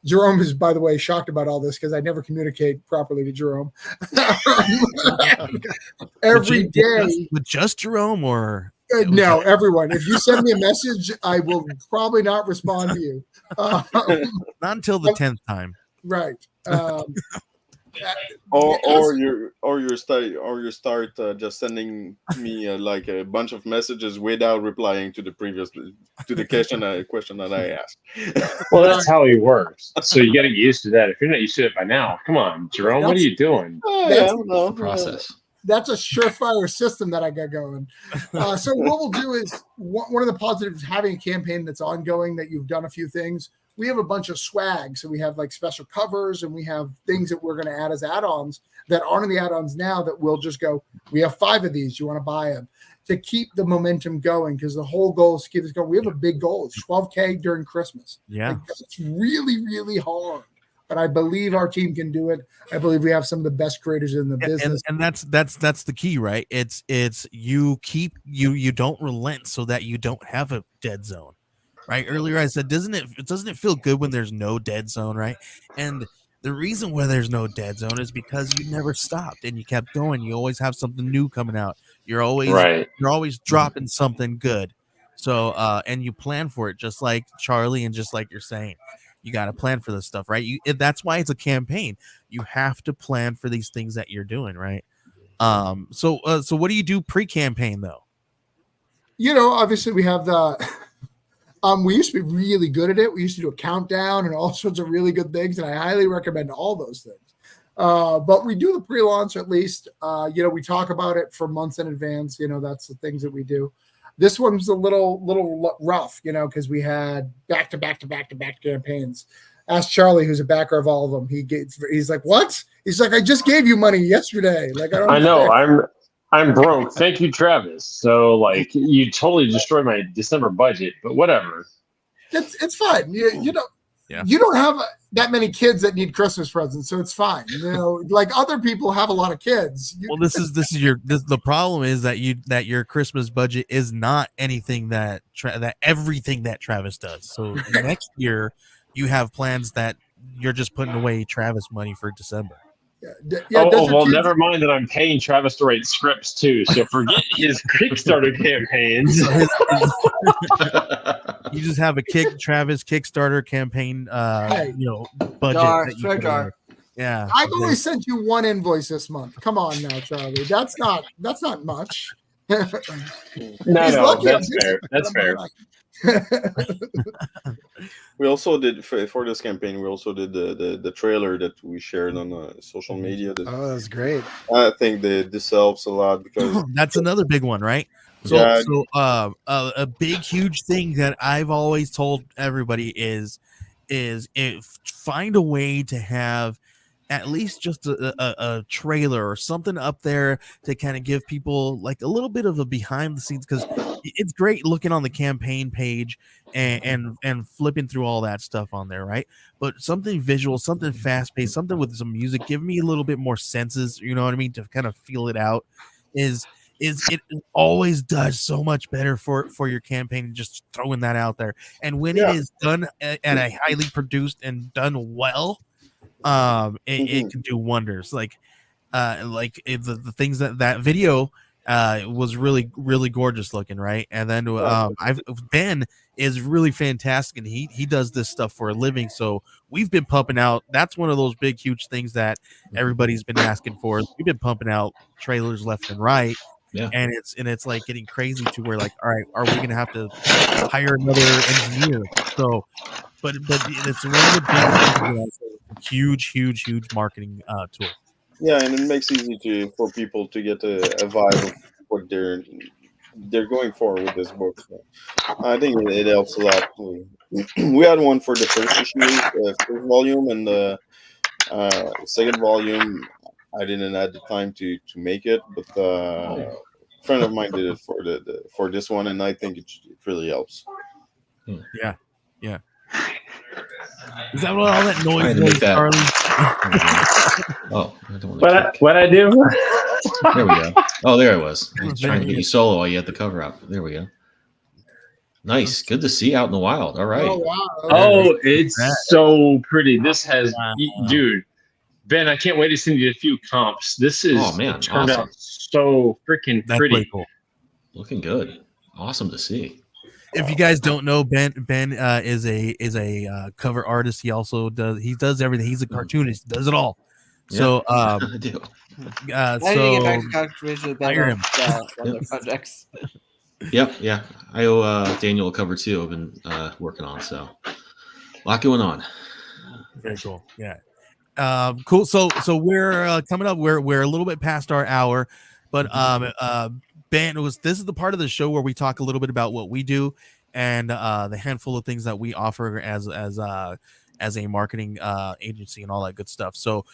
Jerome is, by the way, shocked about all this because I never communicate properly to Jerome. Every day. With just Jerome or No, everyone. If you send me a message, I will probably not respond to you. not until the 10th time. Right. Or you start just sending me like a bunch of messages without replying to the question that I asked. Well, that's how he works. So you got to get used to that. If you're not used to it by now, come on, Jerome, what are you doing? That's no, Process. That's a surefire system that I got going. So what we'll do is one of the positives of having a campaign that's ongoing, that you've done a few things. We have a bunch of swag. So we have like special covers and we have things that we're going to add as add-ons that aren't in the add-ons now that we'll just go, we have 5 of these. You want to buy them to keep the momentum going. Because the whole goal is to keep this going. We have a big goal. It's 12K during Christmas. Yeah. Like, it's really, really hard. But I believe our team can do it. I believe we have some of the best creators in the business. And that's the key, right? It's you don't relent so that you don't have a dead zone. Right. Earlier I said, doesn't it feel good when there's no dead zone, right? And the reason why there's no dead zone is because you never stopped and you kept going. You always have something new coming out. You're always dropping something good. So and you plan for it, just like Charlie and just like you're saying. You got to plan for this stuff, right? That's why it's a campaign. You have to plan for these things that you're doing, right? So what do you do pre-campaign though? Obviously we have the we used to be really good at it. We used to do a countdown and all sorts of really good things, and I highly recommend all those things. But we do the pre-launch at least. We talk about it for months in advance. That's the things that we do. This one's a little rough, you know, because we had back to back campaigns. Ask Charlie, who's a backer of all of them. He's like, what? He's like, I just gave you money yesterday. Like, I don't. I know. I'm broke. Thank you, Travis. So like, you totally destroyed my December budget, but whatever. It's fine. You know, Yeah. you don't have that many kids that need Christmas presents, so it's fine. You know, like other people have a lot of kids. Well, the problem is that your Christmas budget is not anything that everything that Travis does. So next year you have plans that you're just putting away Travis money for December. Never mind that I'm paying Travis to write scripts too. So forget his Kickstarter campaigns. You just have a Travis Kickstarter campaign, budget. that you put jar. in. Yeah, I've only sent you one invoice this month. Come on now, Charlie. That's not much. No, that's fair. That's fair. We also did for this campaign. We also did the trailer that we shared on social media. Oh, that's great. I think this helps a lot because that's another big one, right? Yeah. A big, huge thing that I've always told everybody is find a way to have at least just a trailer or something up there to kind of give people like a little bit of a behind the scenes, because it's great looking on the campaign page and flipping through all that stuff on there, right? But something visual, something fast paced, something with some music, give me a little bit more senses, you know what I mean, to kind of feel it out. It always does so much better for your campaign, just throwing that out there. And when it is done at a highly produced and done well, it can do wonders. The things that video was really, really gorgeous looking, right? And then Ben is really fantastic, and he does this stuff for a living. So we've been pumping out. That's one of those big, huge things that everybody's been asking for. We've been pumping out trailers left and right. Yeah. And it's like getting crazy to where like, all right, are we gonna have to hire another engineer? So but it's one of the big huge marketing tool. Yeah, and it makes it easy for people to get a vibe of what they're going for with this book. So I think it helps a lot. We had one for the first issue, first volume, and the second volume. I didn't have the time to make it, but a friend of mine did it for this one, and I think it really helps. Yeah. Is that what all that noise was, Charlie? Oh, I don't want to What I do? There we go. Oh, there it was. I was trying to get you solo while you had the cover up. There we go. Nice. Good to see out in the wild. All right. Oh wow! Oh, it's so pretty. This has, dude. Ben, I can't wait to send you a few comps. This is turned out so freaking pretty. Really cool. Looking good. Awesome to see. If you guys don't know, Ben is a cover artist. He also does everything. He's a cartoonist. He does it all. So I do. I need to get back to conversation with hire him. other projects. Yep. Yeah. I owe Daniel a cover too. I've been working on, so a lot going on. Very cool. Yeah. Cool. So we're coming up. We're a little bit past our hour, but Ben, this is the part of the show where we talk a little bit about what we do and the handful of things that we offer as a marketing agency and all that good stuff. So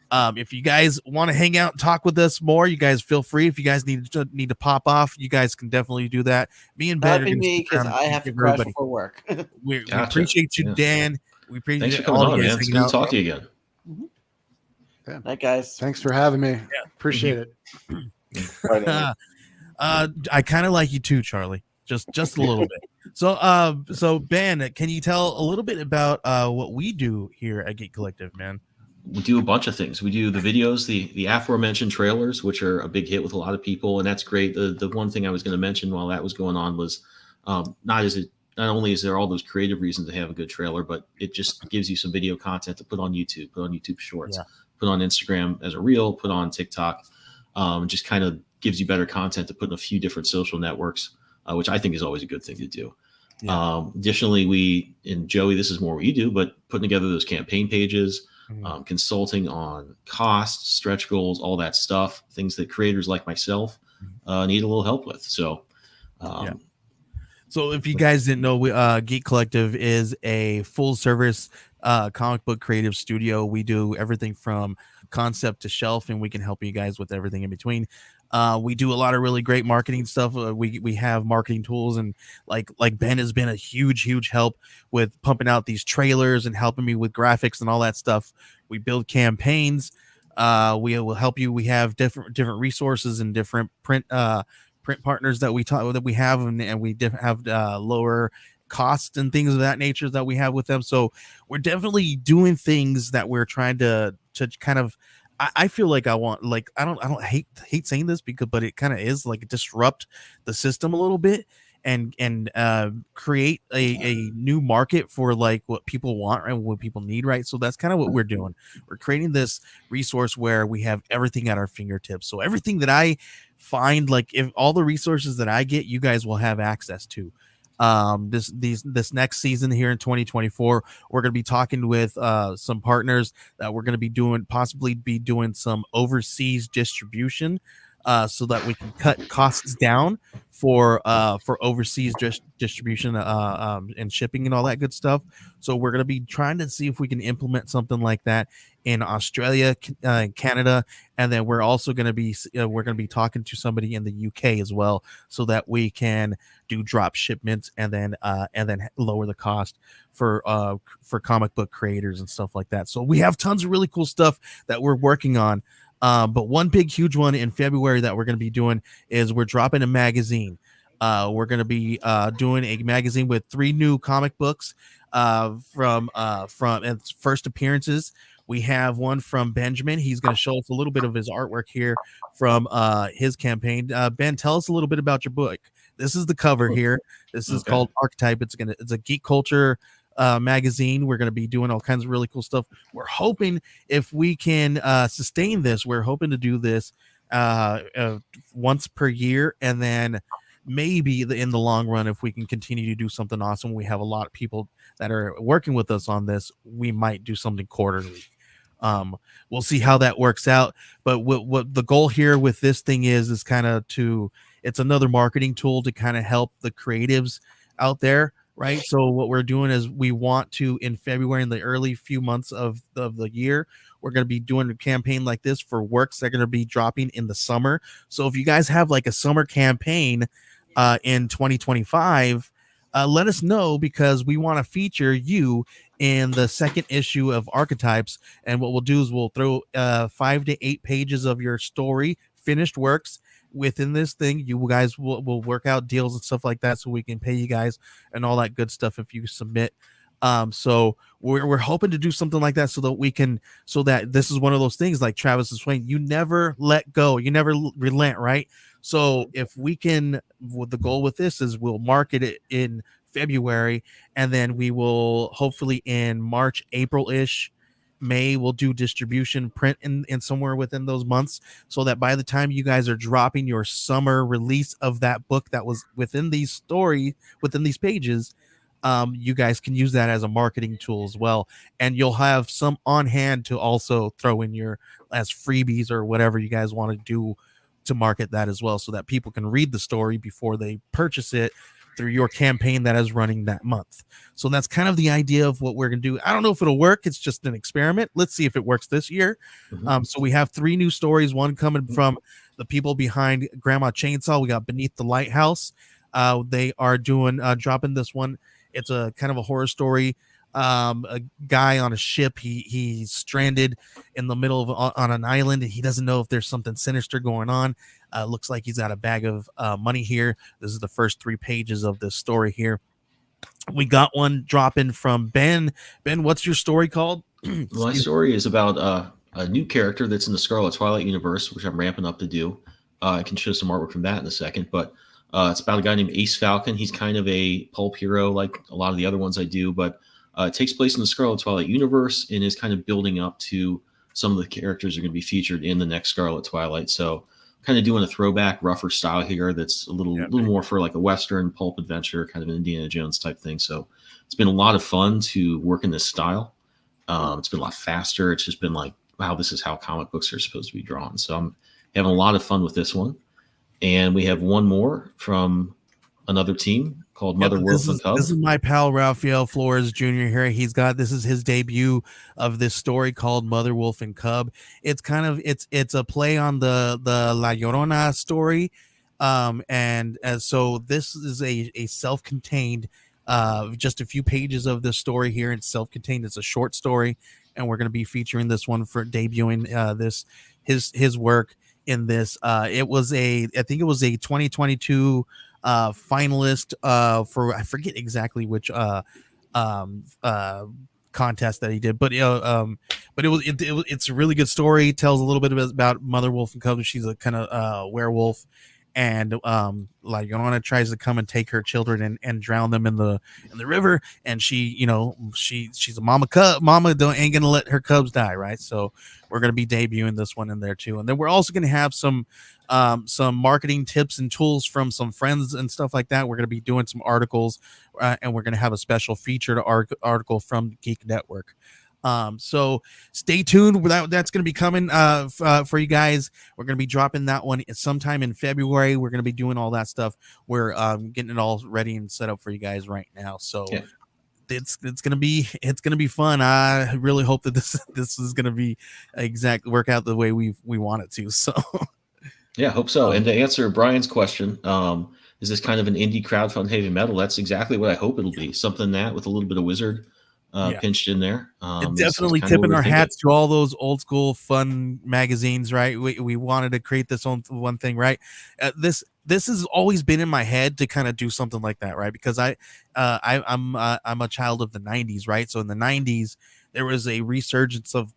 if you guys want to hang out and talk with us more, you guys feel free. If you guys need to pop off, you guys can definitely do that. Me and Ben Not me, because I have to crash before work. We appreciate you, Dan. We appreciate Thanks for coming on, man. It's good to talk to you again. Night, guys. Thanks for having me. Appreciate it. I kind of like you too, Charlie. Just a little bit. So Ben, can you tell a little bit about what we do here at Geek Collective, man? We do a bunch of things. We do the videos, the aforementioned trailers, which are a big hit with a lot of people, and that's great. The one thing I was going to mention while that was going on was not only is there all those creative reasons to have a good trailer, but it just gives you some video content to put on YouTube Shorts, put on Instagram as a reel, put on TikTok. Just kind of gives you better content to put in a few different social networks, which I think is always a good thing to do. Yeah. Additionally, Joey, this is more what you do, but putting together those campaign pages, consulting on costs, stretch goals, all that stuff, things that creators like myself need a little help with. So So if you guys didn't know, Geek Collective is a full service comic book creative studio. We do everything from concept to shelf, and we can help you guys with everything in between. We do a lot of really great marketing stuff. We have marketing tools, and like Ben has been a huge help with pumping out these trailers and helping me with graphics and all that stuff. We build campaigns. We will help you. We have different resources and different print partners that we have, and we have lower costs and things of that nature that we have with them. So we're definitely doing things that we're trying to kind of. I feel like I want, like, I don't hate saying this but it kind of is like disrupt the system a little bit and create a new market for like what people want and what people need, right? So that's kind of what we're doing. We're creating this resource where we have everything at our fingertips. So everything that I find, like, if all the resources that I get, you guys will have access to. This next season here in 2024, we're going to be talking with some partners that we're going to possibly be doing some overseas distribution, so that we can cut costs down for overseas distribution and shipping and all that good stuff. So we're going to be trying to see if we can implement something like that in Australia, Canada, and then we're also going to be talking to somebody in the UK as well, so that we can do drop shipments and then lower the cost for comic book creators and stuff like that. So we have tons of really cool stuff that we're working on. But one big, huge one in February that we're going to be doing is we're dropping a magazine. We're going to be doing a magazine with 3 new comic books from its first appearances. We have one from Benjamin. He's going to show us a little bit of his artwork here from his campaign. Ben, tell us a little bit about your book. This is the cover here. This is called Archetype. It's a geek culture magazine. We're going to be doing all kinds of really cool stuff. We're hoping, if we can sustain this, we're hoping to do this once per year, and then maybe in the long run, if we can continue to do something awesome, we have a lot of people that are working with us on this, we might do something quarterly. We'll see how that works out, but what the goal here with this thing is kind of it's another marketing tool to kind of help the creatives out there, right? So what we're doing is we want to, in February, in the early few months of the year, we're going to be doing a campaign like this for works that are going to be dropping in the summer. So if you guys have like a summer campaign in 2025, let us know, because we want to feature you in the second issue of Archetypes. And what we'll do is we'll throw 5 to 8 pages of your story, finished works, within this thing. You guys will work out deals and stuff like that, so we can pay you guys and all that good stuff if you submit. So we're hoping to do something like that, so that this is one of those things, like Travis is saying, you never let go, you never relent, right? So if we can, the goal with this is we'll market it in February, and then we will hopefully in March, April-ish, May, we'll do distribution print in somewhere within those months, so that by the time you guys are dropping your summer release of that book that was within these pages, you guys can use that as a marketing tool as well, and you'll have some on hand to also throw in your as freebies or whatever you guys want to do to market that as well, so that people can read the story before they purchase it through your campaign that is running that month. So that's kind of the idea of what we're going to do. I don't know if it'll work. It's just an experiment. Let's see if it works this year. So we have 3 new stories, one coming from the people behind Grandma Chainsaw. We got Beneath the Lighthouse. They are doing dropping this one. It's a kind of a horror story. A guy on a ship, he's stranded in the middle of on an island, and he doesn't know if there's something sinister going on. Looks like he's got a bag of money here. This is the first 3 pages of this story here. We got one dropping from Ben. Ben, what's your story called? My story is about a new character that's in the Scarlet Twilight universe, which I'm ramping up to do. I can show some artwork from that in a second, but it's about a guy named Ace Falcon. He's kind of a pulp hero like a lot of the other ones I do, but it takes place in the Scarlet Twilight universe and is kind of building up to some of the characters that are going to be featured in the next Scarlet Twilight. So kind of doing a throwback, rougher style here that's a little more for like a Western pulp adventure, kind of an Indiana Jones type thing. So it's been a lot of fun to work in this style. It's been a lot faster. It's just been like, wow, this is how comic books are supposed to be drawn. So I'm having a lot of fun with this one. And we have one more from another team called Yep, Mother Wolf and Cub. this is my pal Raphael Flores Jr. here. This is his debut of this story called Mother Wolf and Cub. It's kind of it's a play on the La Llorona story, and so this is a self-contained, just a few pages of this story here. It's self-contained. It's a short story, and we're going to be featuring this one for debuting his work in this. I think it was a 2022 finalist for, I forget exactly which contest that he did, but it's a really good story. It tells a little bit about Mother Wolf and Cub. She's a kind of werewolf, and La Llorona tries to come and take her children and drown them in the river, and she's a mama cub. Mama ain't gonna let her cubs die, right? So we're gonna be debuting this one in there too, and then we're also gonna have some marketing tips and tools from some friends and stuff like that. We're gonna be doing some articles, and we're gonna have a special featured article from Geek Network. So stay tuned. That's going to be coming for you guys. We're going to be dropping that one sometime in February. We're going to be doing all that stuff. We're getting it all ready and set up for you guys right now. So yeah. It's gonna be fun. I really hope that this is gonna be work out the way we want it to. So yeah, hope so. And to answer Brian's question, is this kind of an indie crowdfund heavy metal? That's exactly what I hope it'll be. Something that with a little bit of Wizard pinched in there. Definitely tipping our hats to all those old school fun magazines, right? We wanted to create this one thing, right? This has always been in my head to kind of do something like that, right? Because I'm a child of the 90s, right? So in the 90s there was a resurgence of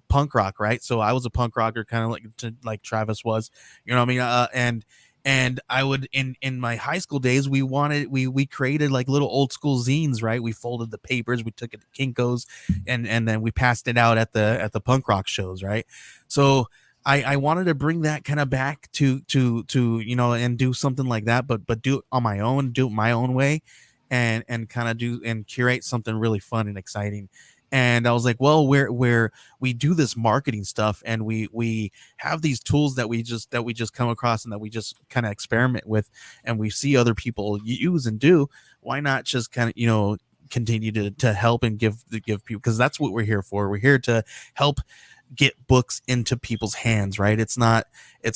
punk rock, right? So I was a punk rocker, kind of like Travis was, you know what I mean? And I would in my high school days, we created like little old school zines, right? We folded the papers, we took it to Kinko's, and then we passed it out at the punk rock shows, right? So I wanted to bring that kind of back to and do something like that, but do it on my own, do it my own way, and kind of do and curate something really fun and exciting. And I was like, well, where we do this marketing stuff, and we have these tools that we just come across and that we just kind of experiment with, and we see other people use and do. Why not just kind of continue to help and give people, because that's what we're here for. We're here to help get books into people's hands, right? It's not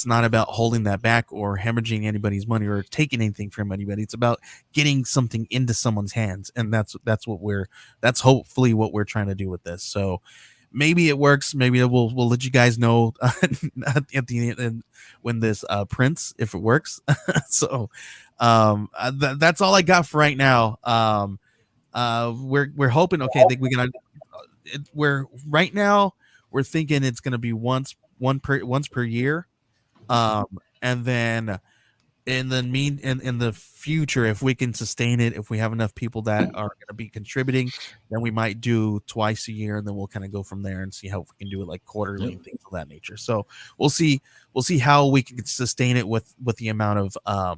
about holding that back or hemorrhaging anybody's money or taking anything from anybody. It's about getting something into someone's hands, and that's hopefully what we're trying to do with this. So maybe it works. Maybe we'll let you guys know at the end when this prints, if it works. So that's all I got for right now. We're hoping. Okay, I think we're right now. We're thinking it's going to be once per year, and then in the future, if we can sustain it, if we have enough people that are going to be contributing, then we might do twice a year, and then we'll kind of go from there and see how we can do it like quarterly and things of that nature. So we'll see how we can sustain it with the amount of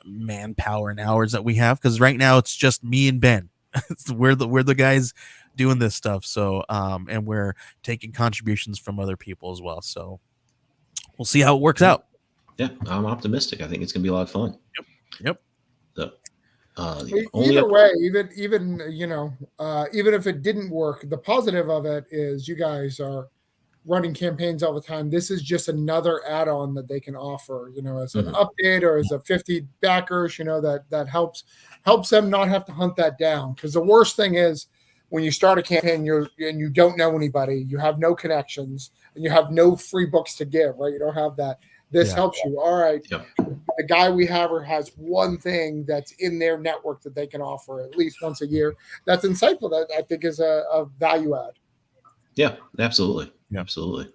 manpower and hours that we have, because right now it's just me and Ben. we're the guys doing this stuff. So and we're taking contributions from other people as well. So we'll see how it works out. Yeah, I'm optimistic. I think it's gonna be a lot of fun. Yep. Either way, even if it didn't work, the positive of it is you guys are running campaigns all the time. This is just another add-on that they can offer, as an update or as a 50 backers, that helps them not have to hunt that down. Because the worst thing is when you start a campaign and you don't know anybody, you have no connections, and you have no free books to give, right? You don't have that. This helps you. All right. Yep. The guy we have has one thing that's in their network that they can offer at least once a year. That's insightful. That I think is a value add. Yeah, absolutely. Absolutely.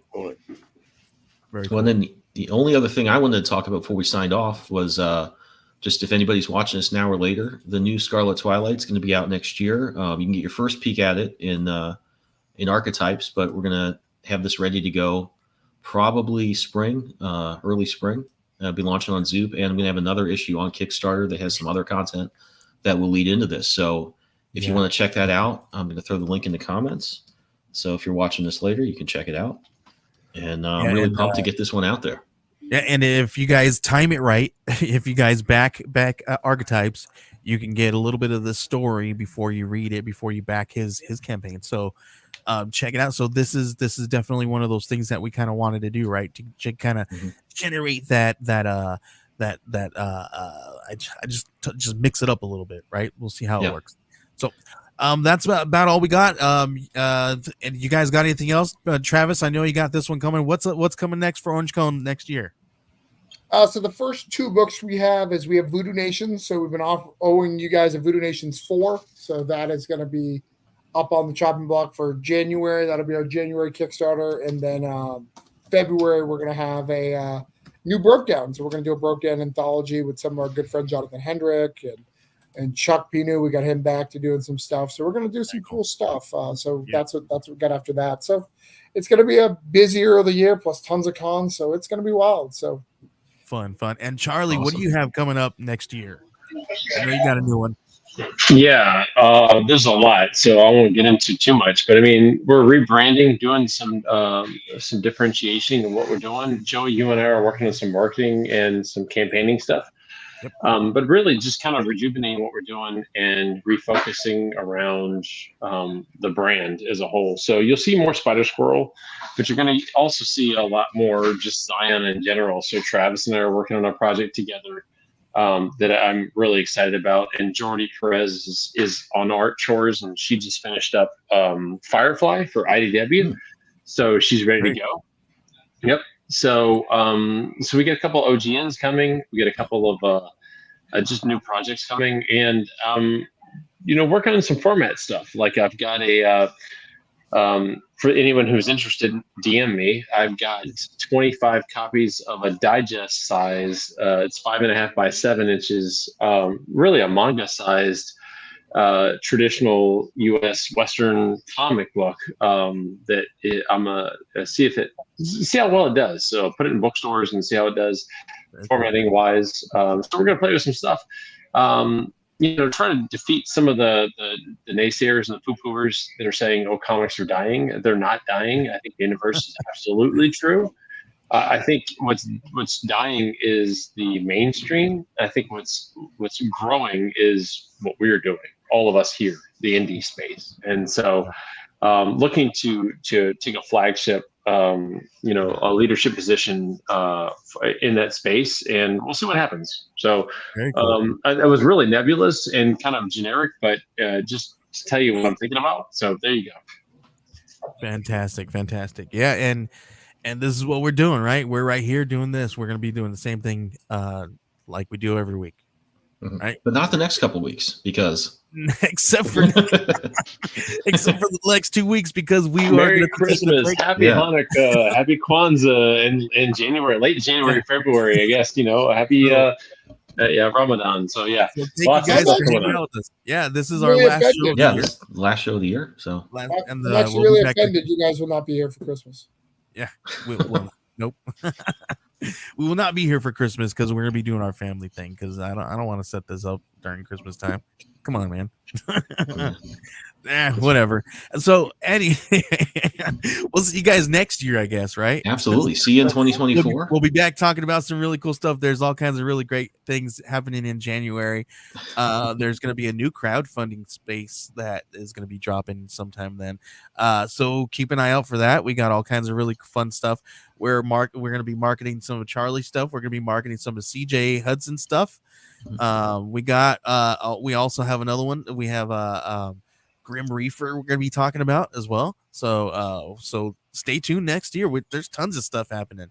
Very cool. Well, then the only other thing I wanted to talk about before we signed off was just if anybody's watching this now or later, the new Scarlet Twilight is going to be out next year. You can get your first peek at it in Archetypes, but we're going to have this ready to go probably spring, early spring. I'll be launching on Zoop, and I'm going to have another issue on Kickstarter that has some other content that will lead into this. So if you want to check that out, I'm going to throw the link in the comments. So if you're watching this later, you can check it out. And I'm really pumped to get this one out there. Yeah, and if you guys time it right, if you guys back archetypes, you can get a little bit of the story before you read it, before you back his campaign. So check it out. So this is definitely one of those things that we kind of wanted to do, right? To kind of generate that I just mix it up a little bit, right? We'll see how it works. So that's about all we got. And you guys got anything else? Travis, I know you got this one coming. What's coming next for Orange Cone next year? So the first 2 books we have Voodoo Nations. So we've been owing you guys a Voodoo Nations 4. So that is going to be up on the chopping block for January. That'll be our January Kickstarter. And then February, we're going to have a new Brokedown. So we're going to do a Brokedown anthology with some of our good friend Jonathan Hendrick and Chuck Pinu. We got him back to doing some stuff. So we're going to do some cool stuff. That's what we got after that. So it's going to be a busier of the year plus tons of cons. So it's going to be wild. So fun. And Charlie, what do you have coming up next year? I know you got a new one. Yeah, there's a lot, so I won't get into too much. But I mean, we're rebranding, doing some differentiation in what we're doing. Joey, you and I are working on some marketing and some campaigning stuff. Yep. But really, just kind of rejuvenating what we're doing and refocusing around the brand as a whole. So you'll see more Spider Squirrel, but you're going to also see a lot more just Zion in general. So Travis and I are working on a project together that I'm really excited about. And Jordy Perez is on art chores, and she just finished up Firefly for IDW. So she's ready to go. Yep. So we get a couple OGNs coming. We get a couple of just new projects coming, and working on some format stuff. Like I've got a for anyone who's interested, DM me. I've got 25 copies of a digest size. It's 5.5 by 7 inches. Really a manga-sized traditional U.S. Western comic book. I'm gonna see how well it does. So put it in bookstores and see how it does, formatting wise. So we're gonna play with some stuff. Trying to defeat some of the naysayers and the poo-pooers that are saying, "Oh, comics are dying." They're not dying. I think the universe is absolutely true. I think what's dying is the mainstream. I think what's growing is what we're doing. All of us here, the indie space, and so looking to take a flagship, a leadership position in that space, and we'll see what happens. So Cool. I was really nebulous and kind of generic, but just to tell you what I'm thinking about. So there you go. Fantastic. Yeah, and this is what we're doing, right? We're right here doing this. We're going to be doing the same thing like we do every week. Right, but not the next couple weeks, because except for the next 2 weeks, because we Merry are Christmas, Happy Hanukkah, Happy Kwanzaa in January, late January, February, I guess. Happy Ramadan. So yeah, so thank you guys for hanging out with us. Yeah, this is our last show. Yeah, this last show of the year. So I'm actually really offended you guys will not be here for Christmas. Yeah, nope. We will not be here for Christmas because we're gonna be doing our family thing. Because I don't want to set this up during Christmas time. Come on, man. Whatever. So, we'll see you guys next year, I guess, right? Absolutely. See you in 2024. We'll be back talking about some really cool stuff. There's all kinds of really great things happening in January. There's going to be a new crowdfunding space that is going to be dropping sometime then. So keep an eye out for that. We got all kinds of really fun stuff. We're going to be marketing some of Charlie stuff. We're going to be marketing some of CJ Hudson stuff. We also have another one. We have Grim Reefer we're going to be talking about as well. So stay tuned next year. There's tons of stuff happening.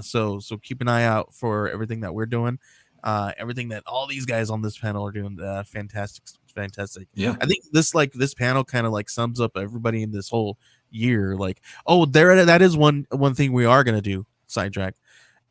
So keep an eye out for everything that we're doing. Everything that all these guys on this panel are doing. Fantastic. Yeah. I think this panel kind of like sums up everybody in this whole year. Like, that is one thing we are going to do, sidetrack,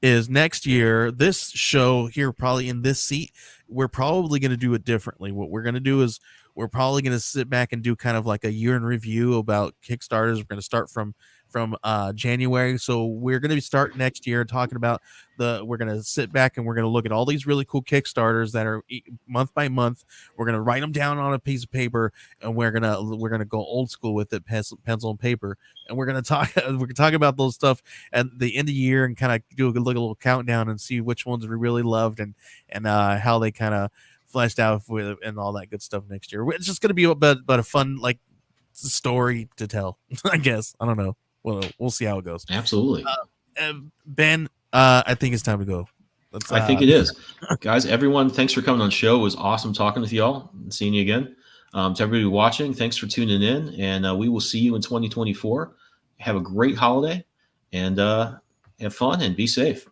is next year, this show here, probably in this seat, we're probably going to do it differently. What we're going to do is we're probably going to sit back and do kind of like a year in review about Kickstarters. We're going to start from from January. So we're going to start next year talking about we're going to sit back and we're going to look at all these really cool Kickstarters that are month by month. We're going to write them down on a piece of paper, and we're going to go old school with it, pencil and paper. And we're going to talk about those stuff at the end of the year and kind of do a little countdown and see which ones we really loved and how they kind of fleshed out with and all that good stuff next year. It's just going to be about a fun like story to tell. I guess. I don't know. Well, we'll see how it goes. Absolutely. Ben, I think it's time to go. I think it is. Guys, everyone, thanks for coming on the show. It was awesome talking with y'all and seeing you again. To everybody watching, thanks for tuning in, and we will see you in 2024. Have a great holiday, and have fun and be safe.